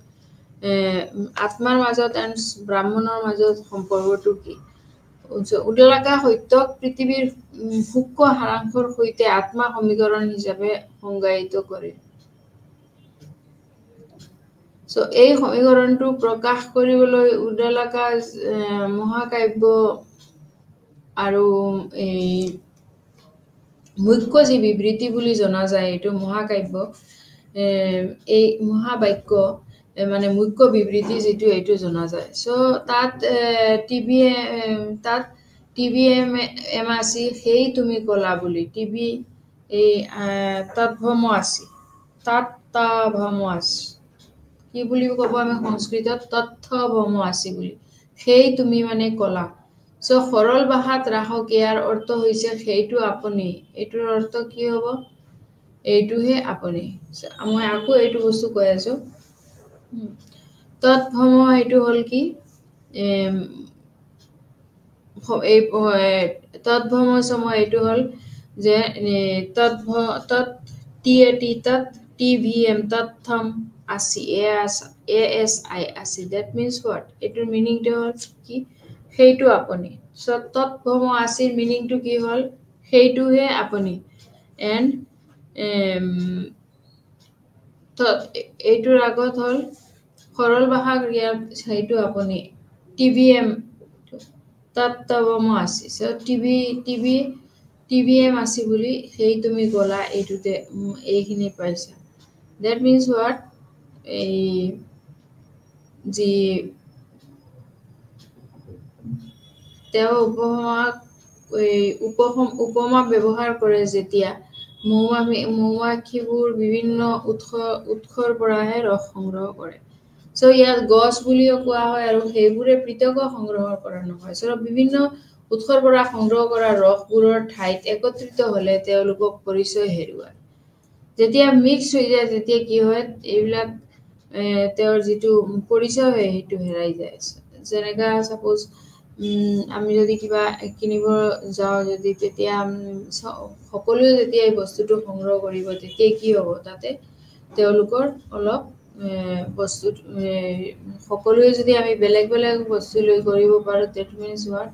Atmar majot and Brahmanor majot সম্পৰ্কটো কি উদ্দেলাকা সত্যক পৃথিৱীৰ সূক্ষ্ম সাৰাংশৰ সৈতে আত্মা সমীকৰণ হিচাপে সংজ্ঞায়িত কৰে সো এই সমীকৰণটো প্ৰকাশ কৰিবলৈ উদ্দেলাকা মহাকাব্য আৰু এই মুখ্য যি বিবৃতি বুলি জনা যায় এইটো মহাকাব্য এই মহাবাক্য মানে মুখ্য বিবৃতি যেটো এইটো জনা যায় সো তাত টিবিএম এমআসি সেই তুমি কলা বুলি টিবি এই তৎভমআসি কি বুলি ক'ব আমি সংস্কৃতত তথ্যভমআসি বুলি সেই তুমি মানে কলা সো সৰল ভাষাত ৰাখক ইয়াৰ অৰ্থ হৈছে সেইটো আপুনি এইটোৰ অৰ্থ কি হ'ব এইটোহে আপুনি মই আকৌ এইটো বস্তু কৈ আছো তৎভম এইটো হল কি এই তৎভম সময় এইটো হল যে টিভিএম তৎথম আসি এএসআই আসি দ্যাট মিন্স হোৱাট এইটোৰ মিনিংটো হল কি সেইটো আপুনি তৎভম আসিৰ মিনিংটো কি হল সেইটোহে আপুনি এন্ড এইটোৰ আগত হল সৰল ভাষা জ্ঞান সেইটো আপুনি টিভিএম তৎভম আসি সো টিভিএম আসি বুলি সেই তুমি গলা এইটোতে এইখিনি পাইছা দ্যাট মিন্স হোৱাট এই যি তেওঁ উপমা ব্যৱহাৰ কৰে যেতিয়া মৌমাখিবোৰ বিভিন্ন উৎসৰ পৰাহে ৰস সংগ্ৰহ কৰে সো ইয়াত গছ বুলিও কোৱা হয় আৰু সেইবোৰে পৃথক সংগ্ৰহ কৰা নহয় সো বিভিন্ন উৎসৰ পৰা সংগ্ৰহ কৰা ৰসবোৰৰ ঠাইত একত্ৰিত হলে তেওঁলোকক পৰিচয় হেৰুৱায় যেতিয়া মিক্স হৈ যায় তেতিয়া কি হয় এইবিলাক তেওঁৰ যিটো পৰিচয় হয় সেইটো হেৰাই যায় যেনেকা সাপোজ আমি যদি কিবা কিনিব যাওঁ যদি তেতিয়া সকলোৱে যেতিয়া এই বস্তুটো সংগ্ৰহ কৰিব তেতিয়া কি হ'ব তাতে তেওঁলোকৰ অলপ বস্তু সকলোৱে যদি আমি বেলেগ বেলেগ বস্তু লৈ কৰিব পাৰো that means what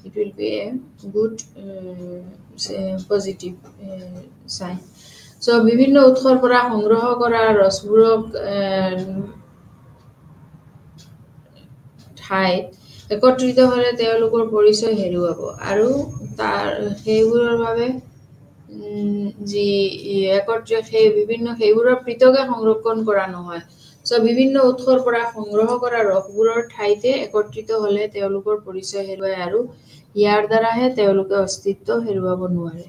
it will be a good positive sign so বিভিন্ন উৎসৰ পৰা সংগ্ৰহ কৰা ৰসবোৰক ঠাইত একত্ৰিত হলে তেওঁলোকৰ পৰিচয় হেৰুৱাব আৰু তাৰ সেইবোৰৰ বাবে যি সেই বিভিন্ন সেইবোৰৰ পৃথকে সংৰক্ষণ কৰা নহয় সো বিভিন্ন উৎসৰ পৰা সংগ্ৰহ কৰা ৰসবোৰৰ ঠাইতে একত্ৰিত হলে তেওঁলোকৰ পৰিচয় হেৰুৱায় আৰু ইয়াৰ দ্বাৰাহে তেওঁলোকে অস্তিত্ব হেৰুৱাব নোৱাৰে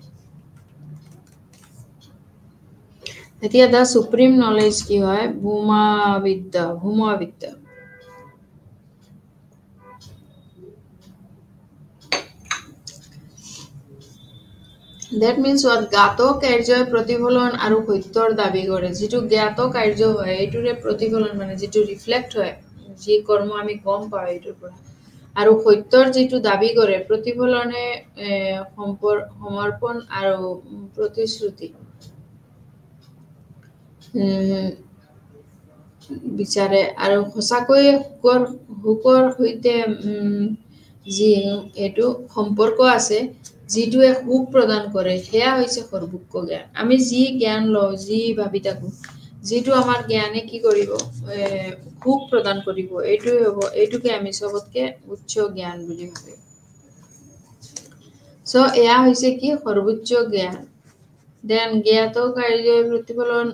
এতিয়া দা সুপ্ৰিম নলেজ কি হয় ভূমবিদ্যা That means what জ্ঞাত কাৰ্যই প্ৰতিফলন আৰু সত্যৰ দাবী কৰে যেটো জ্ঞাত কাৰ্য হয় এইটোৰে প্ৰতিফলন মানে যেটো ৰিফ্লেক্ট হয় যি কৰ্ম আমি গম পাওঁ এইটোৰ পৰা আৰু সত্যৰ যেটো দাবী কৰে প্ৰতিফলনে সমৰ্পণ আৰু প্ৰতিশ্ৰুতি বিচাৰে আৰু সঁচাকৈ হুকৰ সৈতে যি এটো সম্পৰ্ক আছে যিটোৱে সুখ প্ৰদান কৰে সেয়া হৈছে সৰ্বোচ্চ জ্ঞান আমি যি জ্ঞান লওঁ যি ভাবি থাকো যিটো আমাৰ জ্ঞানে কি কৰিব সুখ প্ৰদান কৰিব এইটোকে আমি সবতকে উচ্চ জ্ঞান বুলি ভাবো সো এয়া হৈছে কি সৰ্বোচ্চ জ্ঞান দেন জ্ঞাত কাৰ্যৰ প্ৰতিফলন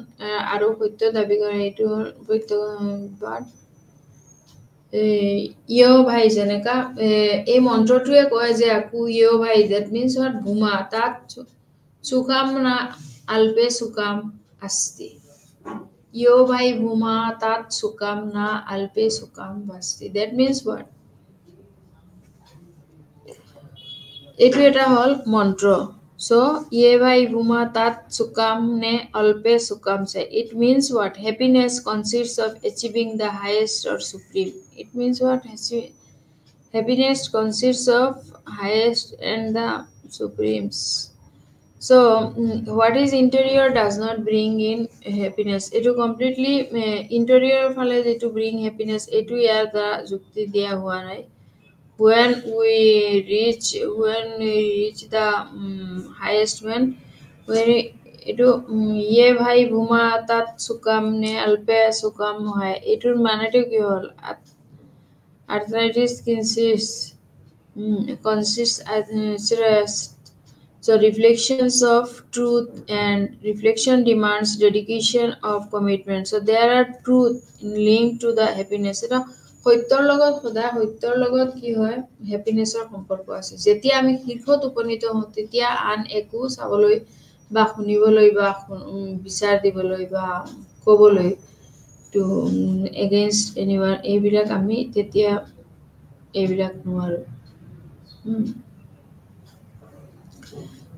আৰু সত্য দাবী কৰে এইটো সত্য ইয় ভাই যেনেকা এই মন্ত্ৰটোৱে কয় যে আকু ইয় ভাই that means what ভূমা তাত সুকাম না আলপে সুকাম আস্তি ইয় ভাই ভূমা তাত সুকাম না আলপে সুকাম বাস্তি that means what এইটো এটা হল মন্ত্ৰ so ye bhai bhuma tat sukam ne alpe sukam se it means what happiness consists of achieving the highest or supreme it means what happiness consists of highest and the supremes so what is interior does not bring in happiness etu completely interior phale jetu bring happiness etu yar da jukti dia hua nai when we reach the highest when এইটো ইয়ে ভাই ভূমা তাত চুকাম নে আলপে চুকাম হয় এইটোৰ মানেটো কি হ'ল arthritis consists so reflections of truth and reflection demands dedication of commitment. So there are truth linked to the happiness. এটা সত্যৰ লগত সদা সত্যৰ লগত কি হয় হ্যাপিনেছৰ সম্পৰ্ক আছে যেতিয়া আমি শীৰ্ষত উপনীত হওঁ তেতিয়া আন একো চাবলৈ বা শুনিবলৈ বা বিচাৰ দিবলৈ বা ক'বলৈ to against anyone এইবিলাক আমি তেতিয়া এইবিলাক নোৱাৰো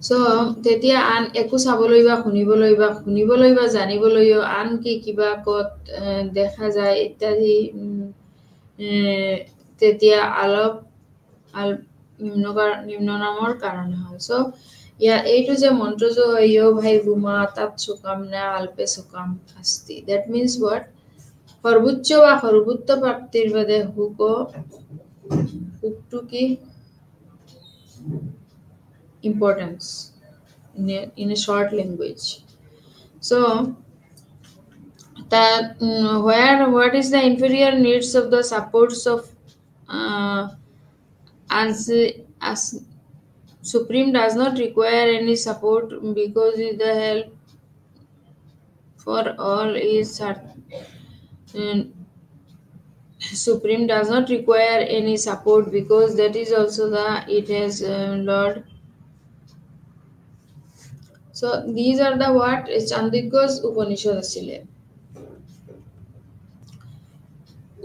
So তেতিয়া আন একো চাবলৈ বা শুনিবলৈ বা জানিবলৈও আন কি কিবা কত দেখা যায় ইত্যাদি তেতিয়া আলপ নিম্ন নামৰ কাৰণে হয় সো এইটো যে মন্ত্ৰ যে হয় ইয় ভাই ভূমা তাত চুকাম না আলপে চুকাম শাস্তি that means what সর্বোচ্চ বা সর্বোত্ত প্রাপ্তির বাদে হুকটো কি importance in a short language. So that what is the inferior needs of the supports of as Supreme does not require any support because the help for all is Supreme does not require any support because that is also the it has Lord. So these are the what Chandikya's Upanishad asile.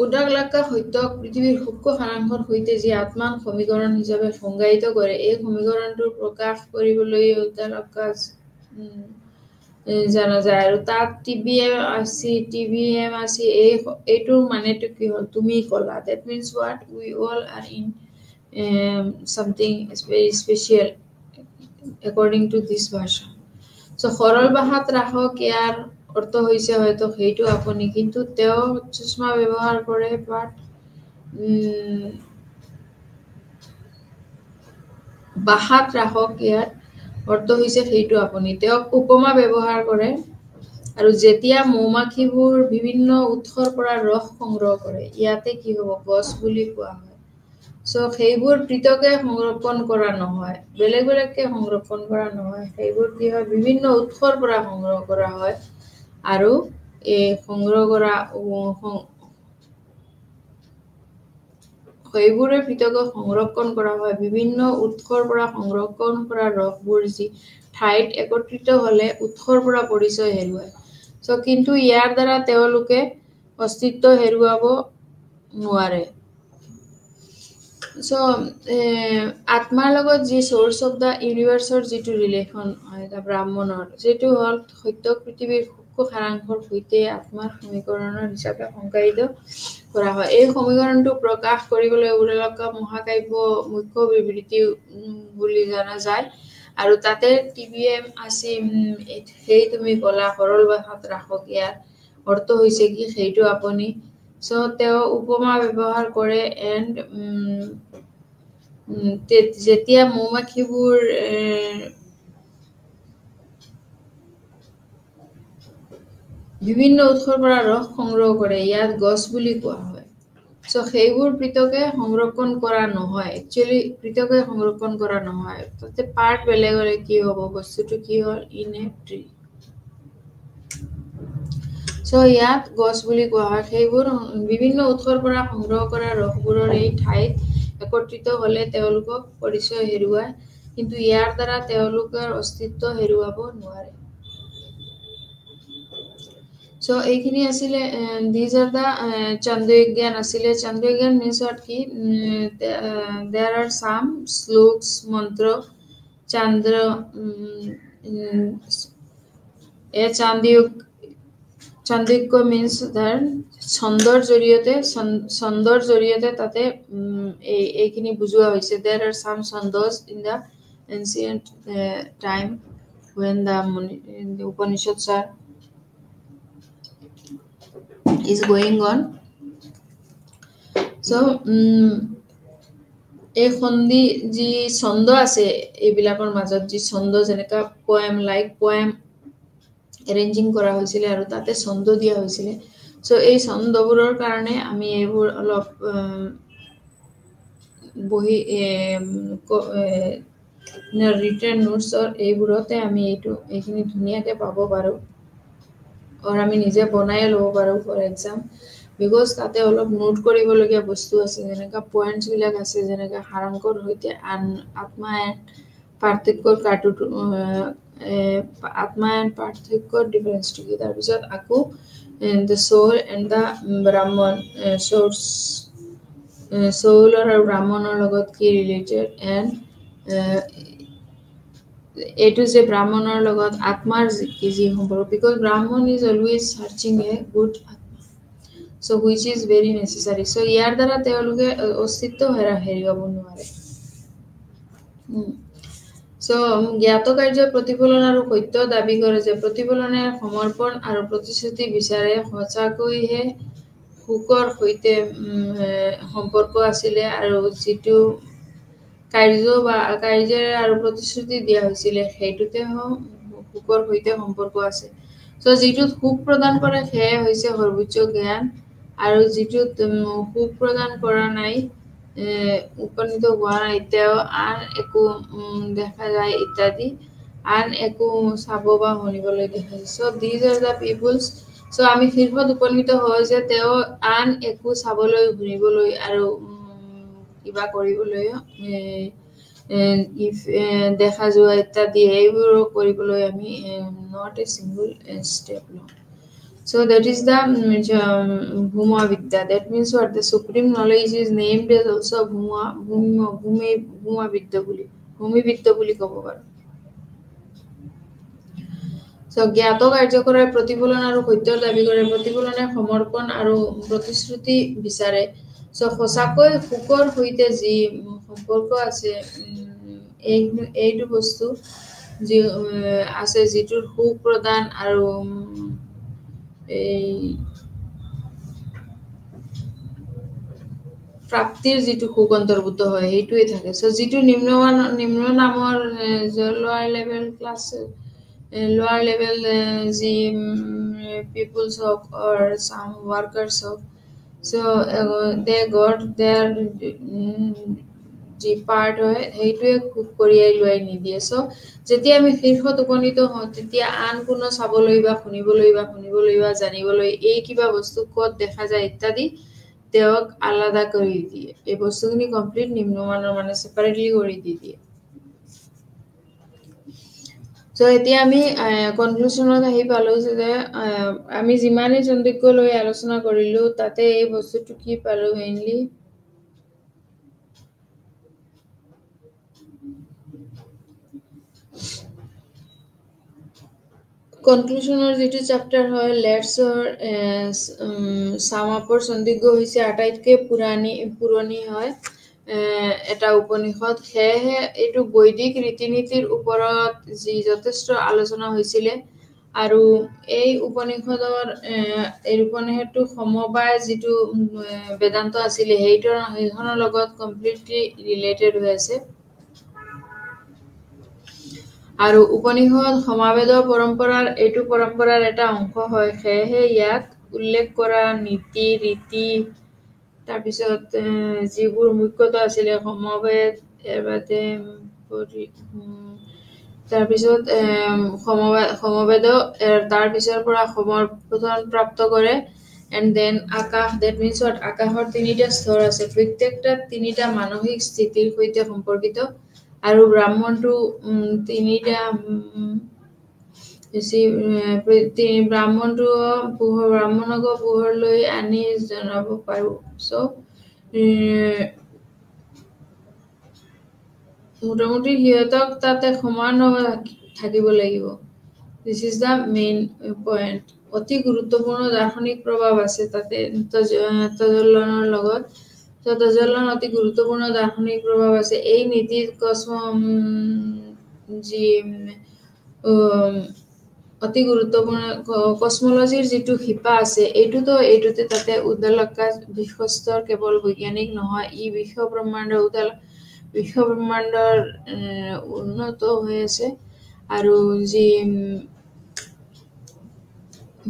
উদাগলাকা সত্যক পৃথিৱীৰ সূক্ষ্ম সাৰাংশৰ সৈতে যি আত্মান সমীকৰণ হিচাপে সংজ্ঞায়িত কৰে এই সমীকৰণটোৰ প্ৰকাশ কৰিবলৈ উদাগলাকা জানা যায় আৰু তাত টিভিএম আছে এইটোৰ মানেটো কি হ'ল তুমি ক'লা that means what we all are in something very special according to this version. So সৰল ভাষাত ৰাখক ইয়াৰ অর্থ হইছে হয়তো সেইটো আপনি কিন্তু তেও চশমা ব্যবহার করে বাট বাহাত রাখক ইয়ার অর্থ হইছে সেইটো আপনি তেও উপমা ব্যবহার করে আৰু যেতিয়া মৌমাখিবোৰ বিভিন্ন উৎসৰ পৰা ৰস সংগ্ৰহ কৰে ইয়াতে কি হ'ব গছ বুলি কোৱা হয় সো সেইবোৰ পৃথকে সংৰক্ষণ কৰা নহয় বেলেগ বেলেগকে সংৰক্ষণ কৰা নহয় সেইবোৰ কি হয় বিভিন্ন উৎসৰ পৰা সংগ্ৰহ কৰা হয় আৰু এই সংগ্ৰহ কৰা সেইবোৰে পৃথকে সংৰক্ষণ কৰা হয় বিভিন্ন উৎসৰ পৰা সংৰক্ষণ কৰা ৰসবোৰ যি ঠাইত একত্ৰিত হলে উৎসৰ পৰা পৰিচয় হেৰুৱায় সো কিন্তু ইয়াৰ দ্বাৰা তেওঁলোকে অস্তিত্ব হেৰুৱাব নোৱাৰে So, আত্মাৰ লগত যি সোৰ্স অফ দা ইউনিভাৰ্সৰ যিটো ৰিলেশন হয় এটা ব্ৰাহ্মণৰ যেটো হল সত্য পৃথিৱীৰ সূক্ষ্ম সাৰাংশৰ সৈতে আত্মাৰ সমীকৰণৰ হিচাপে সংজ্ঞায়িত কৰা হয় এই সমীকৰণটো প্ৰকাশ কৰিবলৈ উদালকা মহাকাব্য মুখ্য বিবৃতি বুলি জনা যায় আৰু তাতে টিভিএম আছে সেই তুমি কলা সৰল ভাষাত ৰাখক ইয়াৰ অৰ্থ হৈছে কি সেইটো আপুনি সো তেও উপমা ব্যৱহাৰ কৰে এন্ড যেতিয়া মৌমাখিবোৰ বিভিন্ন উৎসৰ পৰা ৰস সংগ্ৰহ কৰে ইয়াত গছ বুলি কোৱা হয় সো সেইবোৰ পৃথকে সংৰক্ষণ কৰা নহয় একচুয়ালি পৃথকে সংৰক্ষণ কৰা নহয় তাতে পাৰ্ট বেলেগ হলে কি হ'ব বস্তুটো কি হ'ল ইন এ ট্ৰি সো ইয়াত গছ বুলি কোৱা হয় সেইবোৰ বিভিন্ন উৎসৰ পৰা সংগ্ৰহ কৰা ৰসবোৰৰ এই ঠাইত একত্ৰিত হলে তেওঁলোকক পৰিচয় হেৰুৱায় কিন্তু ইয়াৰ দ্বাৰা তেওঁলোকৰ অস্তিত্ব হেৰুৱাব নোৱাৰে সো এইখিনি আসলে these are the Chandogyan asile Chandogyan means what ki there are some sloks mantra Chandra a Chandogya means that ছন্দৰ জৰিয়তে তাতে এইখিনি বুজোৱা হৈছে there are some chandos in the ancient time when the Upanishads are is going on so এই সন্ধি যি ছন্দ আছে এইবিলাকৰ মাজত যি ছন্দ যেনেকা পোয়েম লাইক পোয়েম এৰেঞ্জিং কৰা হৈছিলে আৰু তাতে ছন্দ দিয়া হৈছিলে সো এই ছন্দবোৰৰ কাৰণে আমি এইবোৰ অলপ বহি ৰিটেন নোটছৰ এইবোৰতে আমি এইখিনি ধুনীয়াকৈ পাব পাৰোঁ আৰু আমি নিজে বনাই ল'ব পাৰোঁ ফৰ এক্সাম বিকজ তাতে অলপ নোট কৰিবলগীয়া বস্তু আছে যেনেকৈ পইণ্টছবিলাক আছে যেনেকৈ সাৰাংকৰ সৈতে আত্মা পাৰ্থক্যৰ কাৰ্ডটো আত্মা এণ্ড পাৰ্থক্যৰ ডিফাৰেঞ্চটো কি তাৰপিছত আকৌ দ্য চ'ল এণ্ড দ্য ব্ৰাহ্মণ চৌলৰ আৰু ব্ৰাহ্মণৰ লগত কি ৰিলেটেড এণ্ড এইটো যে ব্ৰাহ্মণৰ লগত আত্মাৰ যি সম্পৰ্ক বিকজ ব্ৰাহ্মণ is always searching a good আত্মা চ' হুইচ ইজ ভেৰি নেচেচাৰী চ' ইয়াৰ দ্বাৰা তেওঁলোকে অস্তিত্ব হেৰুৱাব নোৱাৰে চ' জ্ঞাত কাৰ্য প্ৰতিফলন আৰু সত্য দাবী কৰে যে প্ৰতিফলনে সমৰ্পণ আৰু প্ৰতিশ্ৰুতি বিচাৰে সঁচাকৈহে সুখৰ সৈতে সম্পৰ্ক আছিলে আৰু যিটো কাৰ্যৰে আৰু প্ৰতিশ্ৰুতি দিয়া হৈছিলে সেইটোতে সুখৰ সৈতে সম্পৰ্ক আছে চ' যিটোত সুখ প্ৰদান কৰে সেয়াই হৈছে সৰ্বোচ্চ জ্ঞান আৰু যিটোত সুখ প্ৰদান কৰা নাই উপনীত হোৱা নাই এতিয়াও আন একো দেখা যায় ইত্যাদি আন একো চাব বা শুনিবলৈ দেখা যায় চ' দিজ আৰ দ্য পিপুলছ চ' আমি শীৰ্ষত উপনীত হয় যে তেওঁ আন একো চাবলৈ শুনিবলৈ আৰু কিবা কৰিবলৈ দেখা যোৱা ইত্যাদি এইবোৰ কৰিবলৈ আমি নট এ চিংগল ষ্টেপ লওঁ So that is the Bhuma Vidya. That means what the supreme knowledge is named as also Bhuma Vidya Buli. Bhumi Vidya Buli কব পাৰো So জ্ঞাত কাৰ্য কৰাৰ প্ৰতিফলন আৰু সত্যৰ দাবী কৰে প্ৰতিফলনে সমৰ্পণ আৰু প্ৰতিশ্ৰুতি বিচাৰে So সঁচাকৈ সুখৰ সৈতে যি সম্পৰ্ক আছে এইটো বস্তু যি আছে যিটোৰ সুখ প্ৰদান আৰু এই প্ৰাপ্তিৰ যিটো সুখ অন্তৰ্ভুক্ত হয় সেইটোৱে থাকে সো যিটো নিম্ন নামৰ লোৱাৰ লেভেল ক্লাছ লোৱাৰ লেভেল যি পিপলছ হওক অৰ সাম ওয়াৰ্কাৰ্ছ হওক সো দে গট দেয়াৰ যি পাৰ্ট হয় সেইটোৱে খুব কৰিয়াই লোৱাই নিদিয়ে সো যেতিয়া আমি শীৰ্ষত উপনীত হওঁ তেতিয়া আন কোনো চাবলৈ বা শুনিবলৈ বা জানিবলৈ এই কিবা বস্তু ক'ত দেখা যায় ইত্যাদি তেওঁক আলাদা কৰি দিয়ে এই বস্তুখিনি কমপ্লিট নিম্নমানৰ মানে সেপাৰেটলি কৰি দিয়ে সো এতিয়া আমি কনক্লুশনত আহি পালো যে আমি যিমানে চন্দ্ৰিক লৈ আলোচনা কৰিলো তাতে এই বস্তুটো কি পালো মেইনলি কনক্লুশনৰ যেটো চ্যাপ্টাৰ হয় লেটছৰ সামাপৰ সন্দিগ্ধ হৈছে আটাইতকৈ পুৰণি হয় এটা উপনিষদ সেয়েহে এইটো বৈদিক ৰীতি-নীতিৰ ওপৰত যি যথেষ্ট আলোচনা হৈছিলে আৰু এই উপনিষদটো সমবায় যিটো বেদান্ত আছিলে সেইখনৰ লগত কমপ্লিটলি ৰিলেটেড হৈ আছে আৰু উপনিষদ সমাবেদৰ পৰম্পৰাৰ এইটো পৰম্পৰাৰ এটা অংশ হয় সেয়েহে ইয়াত উল্লেখ কৰা নীতি ৰীতি তাৰপিছত যিবোৰ মুখ্যত আছিলে সমবেদ এবাতে তাৰপিছত সমবেদ তাৰ পিছৰ পৰা সমৰ্থন প্ৰাপ্ত কৰে and then Akash that means what আকাশৰ তিনিটা স্তৰ আছে প্ৰত্যেকটা তিনিটা মানসিক স্থিতিৰ সৈতে সম্পৰ্কিত আৰু ব্ৰাহ্মণটো তিনিটা ব্ৰাহ্মণক পোহৰলৈ আনি জনাব পাৰো সো মোটামুটি সিহঁতক তাতে সমান থাকিব লাগিব this is the main point অতি গুৰুত্বপূৰ্ণ দাৰ্শনিক প্ৰভাৱ আছে তাতে তজল্লনৰ লগত তজল্লন অতি গুৰুত্বপূৰ্ণ দাৰ্শনিক প্ৰভাৱ আছে এই নীতিৰ যি অতি গুৰুত্বপূৰ্ণ কসমোলজিৰ যিটো শিপা আছে এইটোতে তাতে উদ্দালকাশ বিশ্বস্তৰ কেৱল বৈজ্ঞানিক নহয় ই বিশ্ব ব্ৰহ্মাণ্ডৰ বিশ্বব্ৰহ্মাণ্ডৰ উন্নত হৈ আছে আৰু যি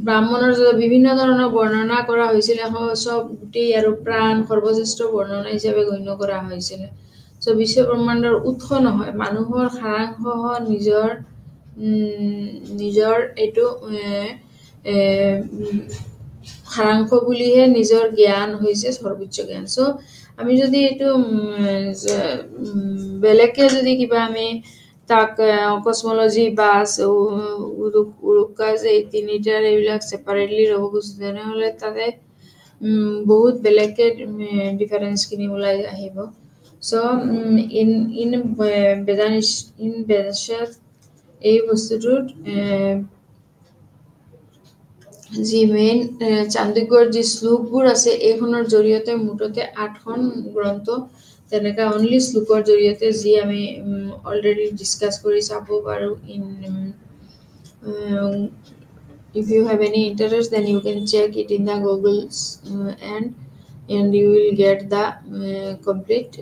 ব্ৰাহ্মণৰ বিভিন্ন ধৰণৰ বৰ্ণনা কৰা হৈছিলে সব গোটেই আৰু প্ৰাণ সৰ্বশ্ৰেষ্ঠ বৰ্ণনা হিচাপে গণ্য কৰা হৈছিলে বিশ্বব্ৰহ্মাণ্ডৰ উৎস নহয় মানুহৰ সাৰাংশ নিজৰ এইটো সাৰাংশ বুলিহে নিজৰ জ্ঞান হৈছে সৰ্বোচ্চ জ্ঞান আমি যদি এইটো বেলেগকে যদি কিবা আমি তাক কসমোলজি বা উৰুকাজ এই তিনিটাৰ এইবিলাক সেপাৰেটলি ৰ'ব খুজিছো তেনেহ'লে তাতে বহুত বেলেগকে ডিফাৰেন্সখিনি ওলাই আহিব ইন বেদানিষ্ট এই বস্তুটোত যি মেইন চান্দোগ্যৰ যি শ্লোকবোৰ আছে এইখনৰ জৰিয়তে মুঠতে 8খন গ্ৰন্থ তেনেকা অনলি শ্লোকৰ জৰিয়তে যি আমি অলৰেডি ডিসকাস কৰি চাব পাৰো if you have any interest then you can check it in the Google's and you will get the complete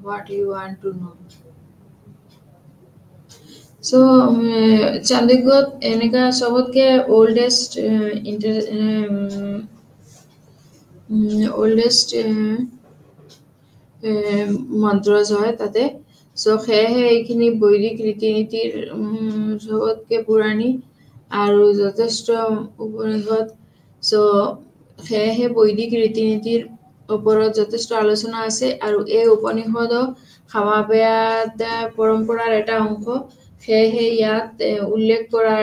what you want to know চান্দোগ্যত এনেকা সবতকে oldest মন্ত্ৰ হয় তাতে সেয়েহে এইখিনি বৈদিক ৰীতি নীতিৰ সবতকে পুৰণি আৰু যথেষ্ট উপনিষদ সেয়েহে বৈদিক ৰীতি নীতিৰ ওপৰত যথেষ্ট আলোচনা আছে আৰু এই উপনিষদ সামাবেয়াত পৰম্পৰাৰ এটা অংশ সেয়েহে ইয়াত উল্লেখ কৰা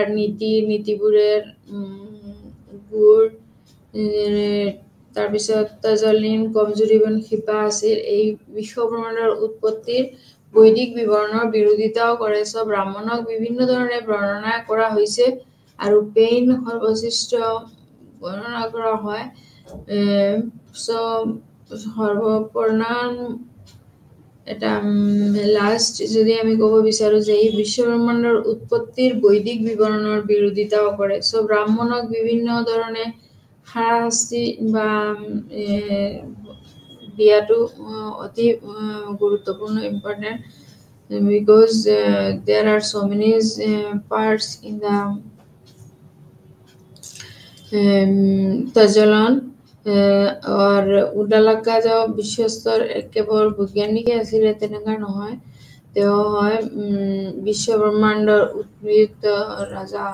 নীতিবোৰৰ গুৰ তাৰপিছত তজলিন কমজুৰিবন শিপা আছিল এই বিশ্বব্ৰহ্মাণ্ডৰ উৎপত্তিৰ বৈদিক বিৱৰণৰ বিৰোধিতাও কৰে ব্ৰাহ্মণক বিভিন্ন ধৰণে বৰ্ণনা কৰা হৈছে আৰু পেইন সৰ্বশ্ৰেষ্ঠ বৰ্ণনা কৰা হয় সৰ্বপ্ৰধান এটা লাষ্ট যদি আমি ক'ব বিচাৰো যে এই বিশ্বব্ৰহ্মাণ্ডৰ উৎপত্তিৰ বৈদিক বিৱৰণৰ বিৰোধিতাও কৰে ব্ৰাহ্মণক বিভিন্ন ধৰণে শাস্তি বা দিয়াটো অতি গুৰুত্বপূৰ্ণ important because there are so many parts in the তজলন और উদালকা যে বিশ্বস্তৰ কেৱল বৈজ্ঞানিকে আছিল তেনেকা নহয় তেওঁ হয় বিশ্বব্ৰহ্মাণ্ডৰ উৎপত্তি ৰাজা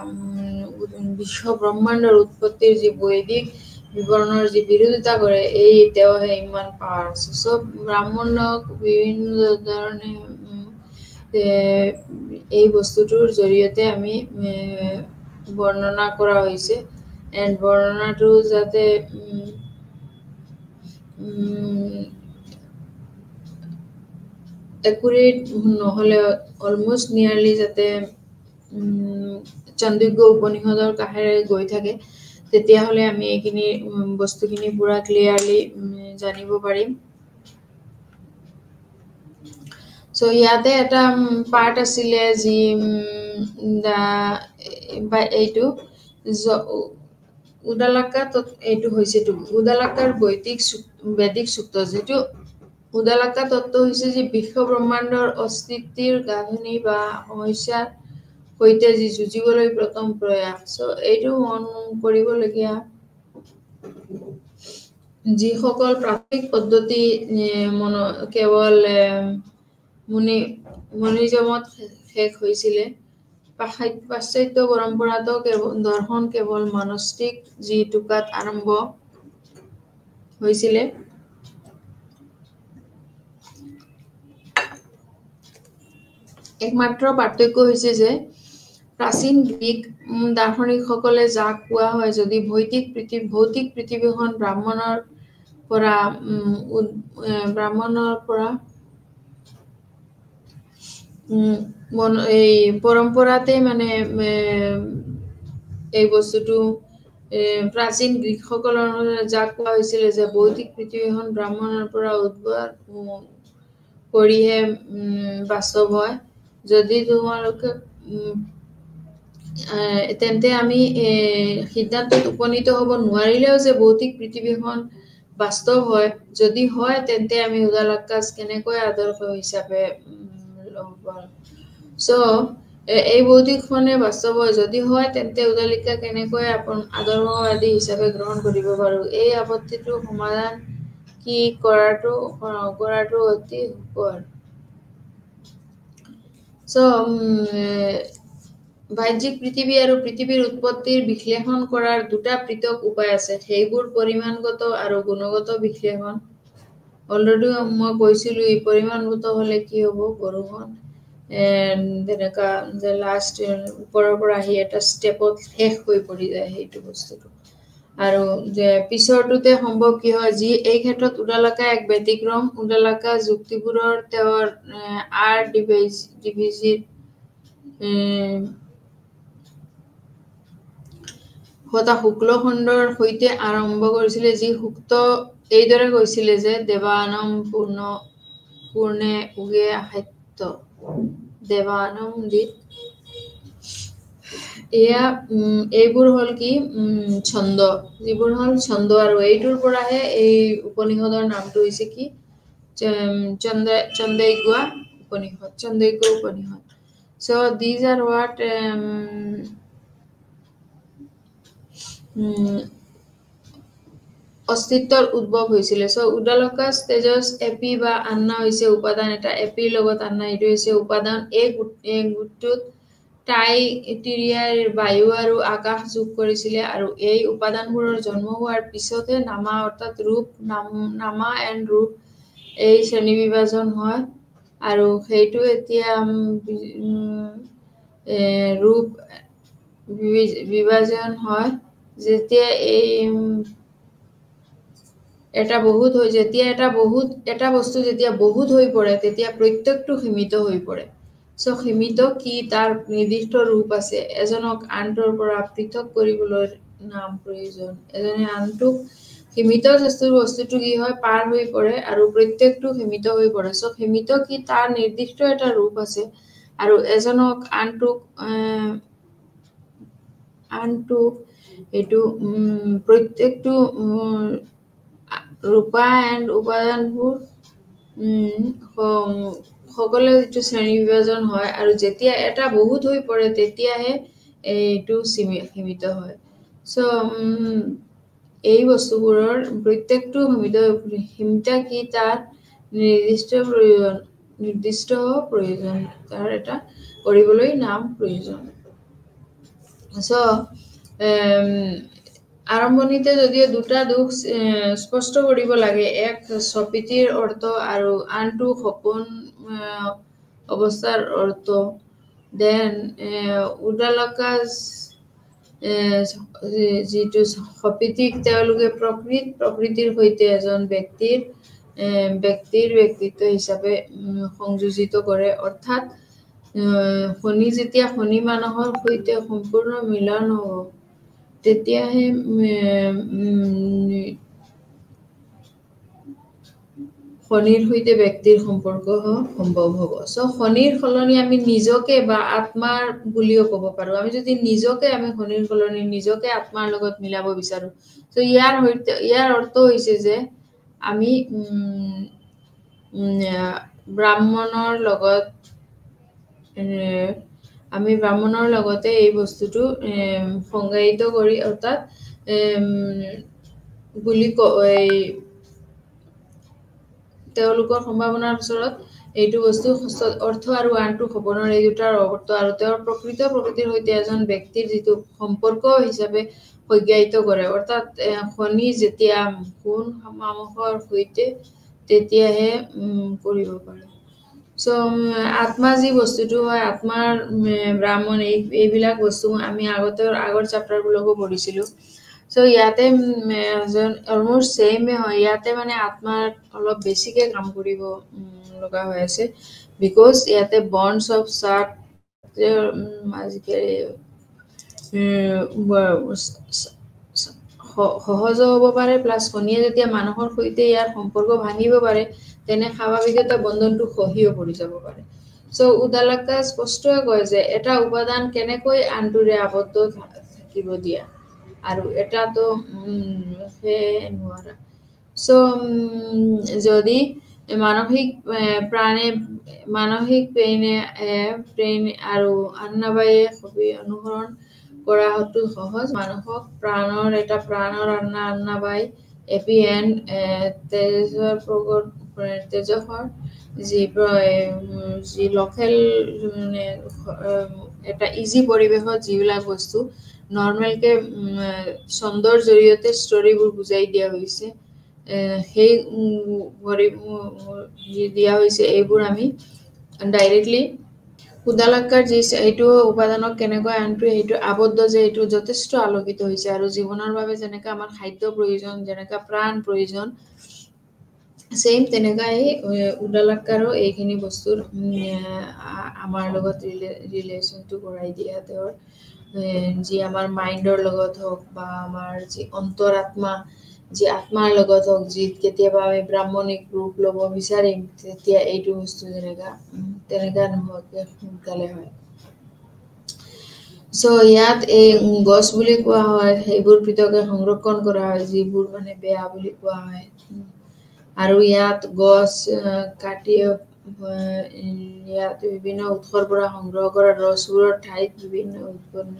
বিশ্বব্ৰহ্মাণ্ডৰ উৎপত্তিৰ যি বৈদিক বিৱৰণৰ যি বিৰোধিতা কৰে এই তেওঁহে ইমান পাৱাৰ আছে ব্ৰাহ্মণক বিভিন্ন ধৰণে এই বস্তুটোৰ জৰিয়তে আমি বৰ্ণনা কৰা হৈছে and বৰ্ণনাটো যাতে accurate নহলে almost nearly যাতে চান্দোগ্য উপনিষদৰ কাহেৰে গৈ থাকে তেতিয়াহলে আমি এইখিনি বস্তুখিনি পুৰা ক্লিয়াৰলি জানিব পাৰিম ইয়াতে এটা পাৰ্ট আছিলে যি এইটো উদালকা এইটো হৈছে উদালকাৰ বৈদিক সূক্ত যেটো উদালকা তত্ত্ব হৈছে যে বিশ্বব্ৰহ্মাণ্ডৰ অস্তিত্বৰ গাঁথনি বা সমস্যাৰ সৈতে যি যুঁজিবলৈ প্ৰথম প্ৰয়াস এইটো মন কৰিবলগীয়া যিসকল প্ৰাকৃতিক পদ্ধতি কেৱল মনিজমত শেষ হৈছিলে পাশ্চাত্য পৰম্পৰাটো দৰ্শন কেৱল মনস্তিক যি টুকাত আৰম্ভ হৈছিলে একমাত্ৰ পাৰ্থক্য হৈছে যে প্ৰাচীন গ্ৰীক দাৰ্শনিকসকলে যাক কোৱা হয় যদি ভৌতিক পৃথিৱীখন ব্ৰাহ্মণৰ পৰা এই পৰম্পৰাতে মানে এই বস্তুটো প্ৰাচীন গ্ৰীকসকলৰ যাক কোৱা হৈছিল যে ভৌতিক পৃথিৱীখন ব্ৰাহ্মণৰ পৰা উদ্ভৱ কৰিহে বাস্তৱ হয় যদি তোমালোকে তেন্তে আমি সিদ্ধান্তত উপনীত হ'ব নোৱাৰিলেও যে ভৌতিক পৃথিৱীখন বাস্তৱ হয় যদি হয় তেন্তে আমি উদালকাজ কেনেকৈ আদৰ্শ হিচাপে ল'ব পাৰোঁ সো এই বৌদ্ধিকখনে বাস্তৱ হয় যদি হয় তেন্তে উদালিকা কেনেকৈ আদৰ্শবাদী হিচাপে গ্ৰহণ কৰিব পাৰোঁ এই আপত্তিটো সমাধান কি কৰাটো অতি সুকৰ সো বাহ্যিক পৃথিৱী আৰু পৃথিৱীৰ উৎপত্তিৰ বিশ্লেষণ কৰাৰ দুটা পৃথক উপায় আছে সেইবোৰ পৰিমাণগত আৰু গুণগত বিশ্লেষণ অলৰেডি মই কৈছিলোঁ এই পৰিমাণগত হ'লে কি হ'ব বৰষুণ তেনেকুৱা যে লাষ্ট ওপৰৰ পৰা আহি এটা ষ্টেপত শেষ হৈ পৰি যায় সেইটো বস্তুটো আৰু যে পিছৰটোতে সম্ভৱ কি হয় যি এই ক্ষেত্ৰত উদালকা এক ব্যতিক্ৰম উদালকা যুক্তিবোৰৰ তেওঁৰ আৰ ডিভিজিট হতা শুক্ল খণ্ডৰ সৈতে আৰম্ভ কৰিছিলে যি সুক্ত এইদৰে কৈছিলে যে দেৱানম পূৰ্ণে উগে সাত্য দেৱানম দিত এয়া এইবোৰ হ'ল কি ছন্দ যিবোৰ হ'ল ছন্দ আৰু এইটোৰ পৰাহে এই উপনিষদৰ নামটো হৈছে কি চন্দ্ৰইগোৱা Upanishad so these are what অস্তিত্বৰ উদ্ভৱ হৈছিলে সো উদালকাছ তেজস এপি বা আন্না হৈছে উপাদান এটা এপিৰ লগত আন্না এইটো হৈছে উপাদান এই গোটটোত টাইটেৰিয়াৰ বায়ু আৰু আকাশ যোগ কৰিছিলে আৰু এই উপাদানবোৰৰ জন্ম হোৱাৰ পিছতে নামা অৰ্থাৎ ৰূপ নামা এণ্ড ৰূপ এই শ্ৰেণী বিভাজন হয় আৰু সেইটো এতিয়া ৰূপ বিভাজন হয় যেতিয়া এই এটা বস্তু যেতিয়া বহুত হৈ পৰে তেতিয়া প্ৰত্যেকটো সীমিত হৈ পৰে সো সীমিত কি তাৰ নিৰ্দিষ্ট ৰূপ আছে এজনক আনটোৰ পৰা পৃথক কৰিবলৈ নাম প্ৰয়োজন এজনে আনটোক সীমিত বস্তুটো কি হয় পাৰ হৈ পৰে আৰু প্ৰত্যেকটো সীমিত হৈ পৰে সো সীমিত কি তাৰ নিৰ্দিষ্ট এটা ৰূপ আছে আৰু এজনক আনটোক এইটো প্ৰত্যেকটো ৰূপা এণ্ড উপাদানবোৰ সকলো যিটো শ্ৰেণী বিভাজন হয় আৰু যেতিয়া এটা বহুত হৈ পৰে তেতিয়াহে এইটো সীমিত হয় সো এই বস্তুবোৰৰ প্ৰত্যেকটো সীমিত কি তাৰ নিৰ্দিষ্ট প্ৰয়োজন তাৰ এটা কৰিবলৈ নাম প্ৰয়োজন সো আৰম্ভণিতে যদিও দুটা দুখ স্পষ্ট কৰিব লাগে এক স্বপীতিৰ অৰ্থ আৰু আনটো সপোন অৱস্থাৰ অৰ্থ দেন উদালকাজ যিটো স্বপীতিক তেওঁলোকে প্ৰকৃতিৰ সৈতে এজন ব্যক্তিৰ ব্যক্তিত্ব হিচাপে সংযোজিত কৰে অৰ্থাৎ শনি যেতিয়া শনি মানুহৰ সৈতে সম্পূৰ্ণ মিলন হ'ব তেতিয়াহে শনিৰ সৈতে ব্যক্তিৰ সম্পৰ্ক সম্ভৱ হ'ব সো শনিৰ সলনি আমি নিজকে বা আত্মাৰ বুলিও ক'ব পাৰোঁ আমি যদি নিজকে আমি শনিৰ সলনি নিজকে আত্মাৰ লগত মিলাব বিচাৰোঁ সো ইয়াৰ অৰ্থ হৈছে যে আমি ব্ৰাহ্মণৰ লগতে এই বস্তুটো সংজ্ঞায়িত কৰি অৰ্থাৎ তেওঁলোকৰ সম্ভাৱনাৰ ওচৰত এইটো বস্তু অৰ্থ আৰু আনটো সপোনৰ এই দুটাৰ অৰ্থ আৰু তেওঁৰ প্ৰকৃতিৰ সৈতে এজন ব্যক্তিৰ যিটো সম্পৰ্ক হিচাপে সংজ্ঞায়িত কৰে অৰ্থাৎ শনি যেতিয়া কোন মামকৰ সৈতে তেতিয়াহে কৰিব পাৰে সো আত্মা যি বস্তুটো হয় আত্মাৰ ব্ৰাহ্মণ এইবিলাক বস্তু আমি আগৰ চেপ্টাৰবিলাকো পঢ়িছিলোঁ সো ইয়াতে অলমোষ্ট ছেইমে হয় ইয়াতে মানে আত্মাৰ অলপ বেছিকে কাম কৰিব লগা হৈ আছে বিকজ ইয়াতে বণ্ডছ অফ চাৰ্ট আজিকালি সহজ হ'ব পাৰে প্লাছ শনিয়ে যেতিয়া মানুহৰ সৈতে ইয়াৰ সম্পৰ্ক ভাঙিব পাৰে তেনে স্বাভাৱিকতা বন্ধনটো খহিও পৰি যাব পাৰে সো উদালকা স্পষ্টই কয় যে এটা উপাদান কেনেকৈ আনটোৰে আবদ্ধ থাকিব দিয়া আৰু এটাতো নোৱাৰা সো যদি মানসিক মানসিক পেইন আৰু আন্নাবায়ে হবি অনুসৰণ কৰা হয়তো সহজ মানুহক প্ৰাণৰ আন্নাবাই এপিএন তেজসৰ যি লোকেল এটা ইজি পৰিৱেশত যিবিলাক বস্তু নৰ্মেলকে ছন্দৰ জৰিয়তে ষ্টৰিবোৰ বুজাই দিয়া হৈছে সেই দিয়া হৈছে এইবোৰ আমি ডাইৰেক্টলি উদালাক্কাৰ যি এইটো উপাদানক কেনেকৈ আনটো সেইটো আবদ্ধ যে এইটো যথেষ্ট আলোকিত হৈছে আৰু জীৱনৰ বাবে যেনেকৈ আমাৰ খাদ্য প্ৰয়োজন যেনেকৈ প্ৰাণ প্ৰয়োজন সেম তেনেকাই উদালাক্কাৰো এইখিনি বস্তুৰ আমাৰ লগত ৰিলেশ্যনটো কৰাই দিয়া তেওঁৰ যি আমাৰ মাইণ্ডৰ লগত হওক বা আমাৰ যি অন্তৰাত্মা যি আত্মাৰ লগত হওক যি কেতিয়াবা আমি ব্ৰাহ্মণিক ৰূপ ল'ব বিচাৰিম তেতিয়া এইটো বস্তু তেনেকা নোহোৱাকে সোনকালে হয় চ' ইয়াত এই গছ বুলি কোৱা হয় সেইবোৰ পৃথকে সংৰক্ষণ কৰা হয় যিবোৰ মানে বেয়া বুলি কোৱা হয় আৰু ইয়াত গছ কাটি ইয়াত বিভিন্ন উৎসৰ পৰা সংগ্ৰহ কৰা ৰছবোৰৰ ঠাইত বিভিন্ন উৎপন্ন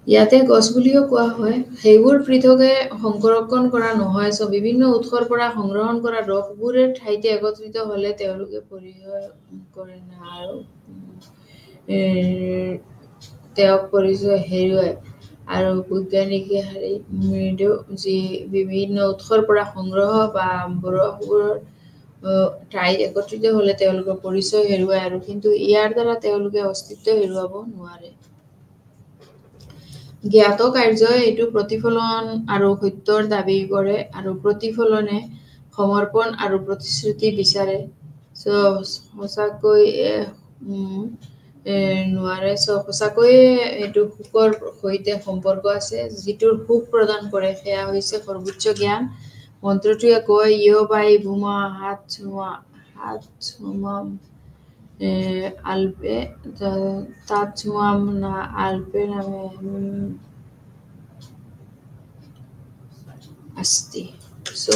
ইয়াতে গছ বুলিও কোৱা হয় সেইবোৰ পৃথকে সংৰক্ষণ কৰা নহয় চ' বিভিন্ন উৎসৰ পৰা সংগ্ৰহণ কৰা ৰসবোৰে ঠাইতে একত্ৰিত হ'লে তেওঁলোকে পৰিচয় কৰে না আৰু তেওঁক পৰিচয় হেৰুৱায় আৰু বৈজ্ঞানিকে মৃদু যি বিভিন্ন উৎসৰ পৰা সংগ্ৰহ বা ৰসবোৰৰ ঠাইত একত্ৰিত হ'লে তেওঁলোকৰ পৰিচয় হেৰুৱায় আৰু কিন্তু ইয়াৰ দ্বাৰা তেওঁলোকে অস্তিত্ব হেৰুৱাব নোৱাৰে জ্ঞাত কাৰ্যই এইটো প্ৰতিফলন আৰু সত্যৰ দাবী কৰে আৰু প্ৰতিফলনে সমৰ্পণ আৰু প্ৰতিশ্ৰুতি বিচাৰে সঁচাকৈ নোৱাৰে সঁচাকৈয়ে এইটো সুখৰ সৈতে সম্পৰ্ক আছে যিটোৰ সুখ প্ৰদান কৰে সেয়া হৈছে সৰ্বোচ্চ জ্ঞান মন্ত্ৰটোৱে কয় বাই ভূমা হাত ছুমাম আলপে তাত ছুমাম না আলপে নামে আস্তি চ'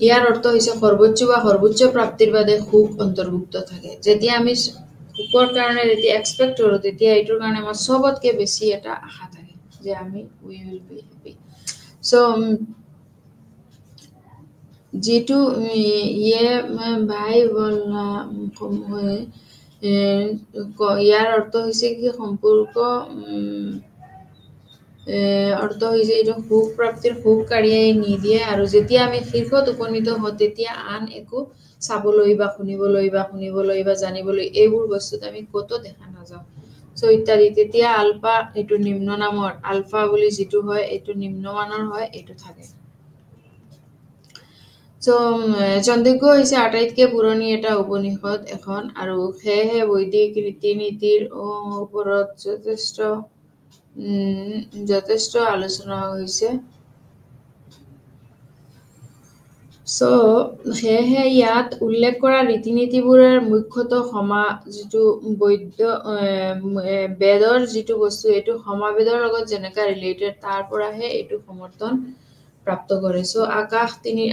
ইয়াৰ অৰ্থ হৈছে সৰ্বোচ্চ বা সৰ্বোচ্চ প্ৰাপ্তিৰ বাবে সুখ অন্তৰ্ভুক্ত থাকে যেতিয়া আমি সুখৰ কাৰণে যেতিয়া এক্সপেক্ট কৰোঁ তেতিয়া এইটোৰ কাৰণে আমাৰ চবতকে বেছি এটা আশা থাকে যে আমি উই উইল বি হেপি চ' যিটো ভাই ইয়াৰ অৰ্থ হৈছে কি সম্পৰ্ক অৰ্থ হৈছে এইটো সুখ প্ৰাপ্তিৰ সুখ কাঢ়িয়াই নিদিয়ে আৰু যেতিয়া আমি শীৰ্ষত উপনীত হওঁ তেতিয়া আন একো চাবলৈ বা শুনিবলৈ বা জানিবলৈ এইবোৰ বস্তুত আমি ক'তো দেখা নাযাওঁ চ' ইত্যাদি তেতিয়া আলফা এইটো নিম্ন নামৰ আলফা বুলি যিটো হয় এইটো নিম্নমানৰ হয় এইটো থাকে চন্দ্ৰিকা হৈছে আটাইতকৈ পুৰণি এটা উপনিষদ এখন আৰু সেয়েহে বৈদিক ৰীতি নীতিৰ ওপৰত যথেষ্ট আলোচনা হৈছে সেয়েহে ইয়াত উল্লেখ কৰা ৰীতি নীতিবোৰৰ মুখ্যতঃ যিটো বেদৰ যিটো বস্তু এইটো সমাবেদৰ লগত যেনেকা ৰিলেটেড তাৰ পৰাহে এইটো সমৰ্থন প্ৰাপ্ত কৰে চ'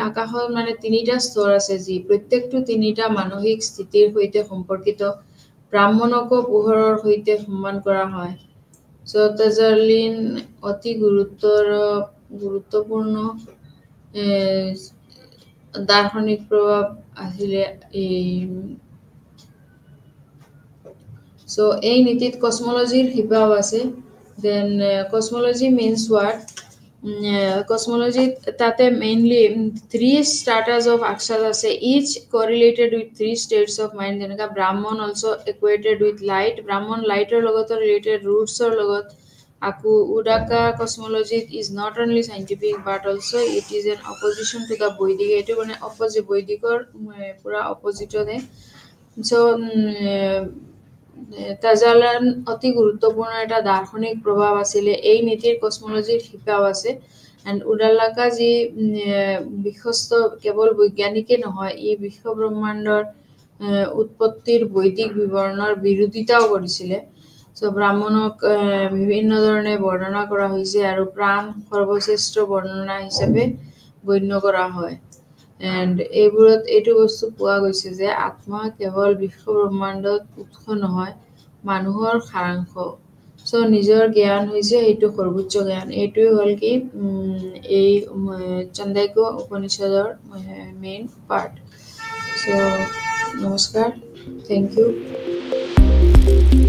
আকাশত মানে তিনিটা স্তৰ আছে যি প্ৰত্যেকটো তিনিটা মানসিক স্থিতিৰ সৈতে সম্পৰ্কিত ব্ৰাহ্মণকো পোহৰৰ সৈতে সন্মান কৰা হয় চ' তেজাৰলিন অতি গুৰুত্বপূৰ্ণ দাৰ্শনিক প্ৰভাৱ আছিলে এই নীতিত কসমলজিৰ শিপাও আছে দেন কসমলজি মিনছ হোৱাট কসমলজিত তাতে মেইনলি 3 starters of aksas আছে each correlated with 3 states of mind যেনেকা ব্ৰাহ্মণ also equated with light ব্ৰাহ্মণ লাইটৰ লগত ৰিলেটেড ৰুটছৰ লগত Aku Udaka cosmology is not only scientific but also it is an opposition to the Vedic. It is opposite Vedic or pura opposite of them. So তাজালান অতি গুৰুত্বপূৰ্ণ এটা দাৰ্শনিক প্ৰভাৱ আছিলে এই নীতিৰ কসমলজিৰ শিপাও আছে এণ্ড উদালাকা যি বিশ্বস্ত কেৱল বৈজ্ঞানিকে নহয় ই বিশ্ব ব্ৰহ্মাণ্ডৰ উৎপত্তিৰ বৈদিক বিৱৰণৰ বিৰোধিতাও কৰিছিলে চ' ব্ৰাহ্মণক বিভিন্ন ধৰণে বৰ্ণনা কৰা হৈছে আৰু প্ৰাণ সৰ্বশ্ৰেষ্ঠ বৰ্ণনা হিচাপে গণ্য কৰা হয় এণ্ড এইবোৰত এইটো বস্তু পোৱা গৈছে যে আত্মা কেৱল বিশ্ব ব্ৰহ্মাণ্ডত উৎস নহয় মানুহৰ সাৰাংশ চ' নিজৰ জ্ঞান হৈছে এইটো সৰ্বোচ্চ জ্ঞান এইটোৱে হ'ল কি এই চান্দাইকো উপনিষদৰ মেইন পাৰ্ট চ' নমস্কাৰ থেংক ইউ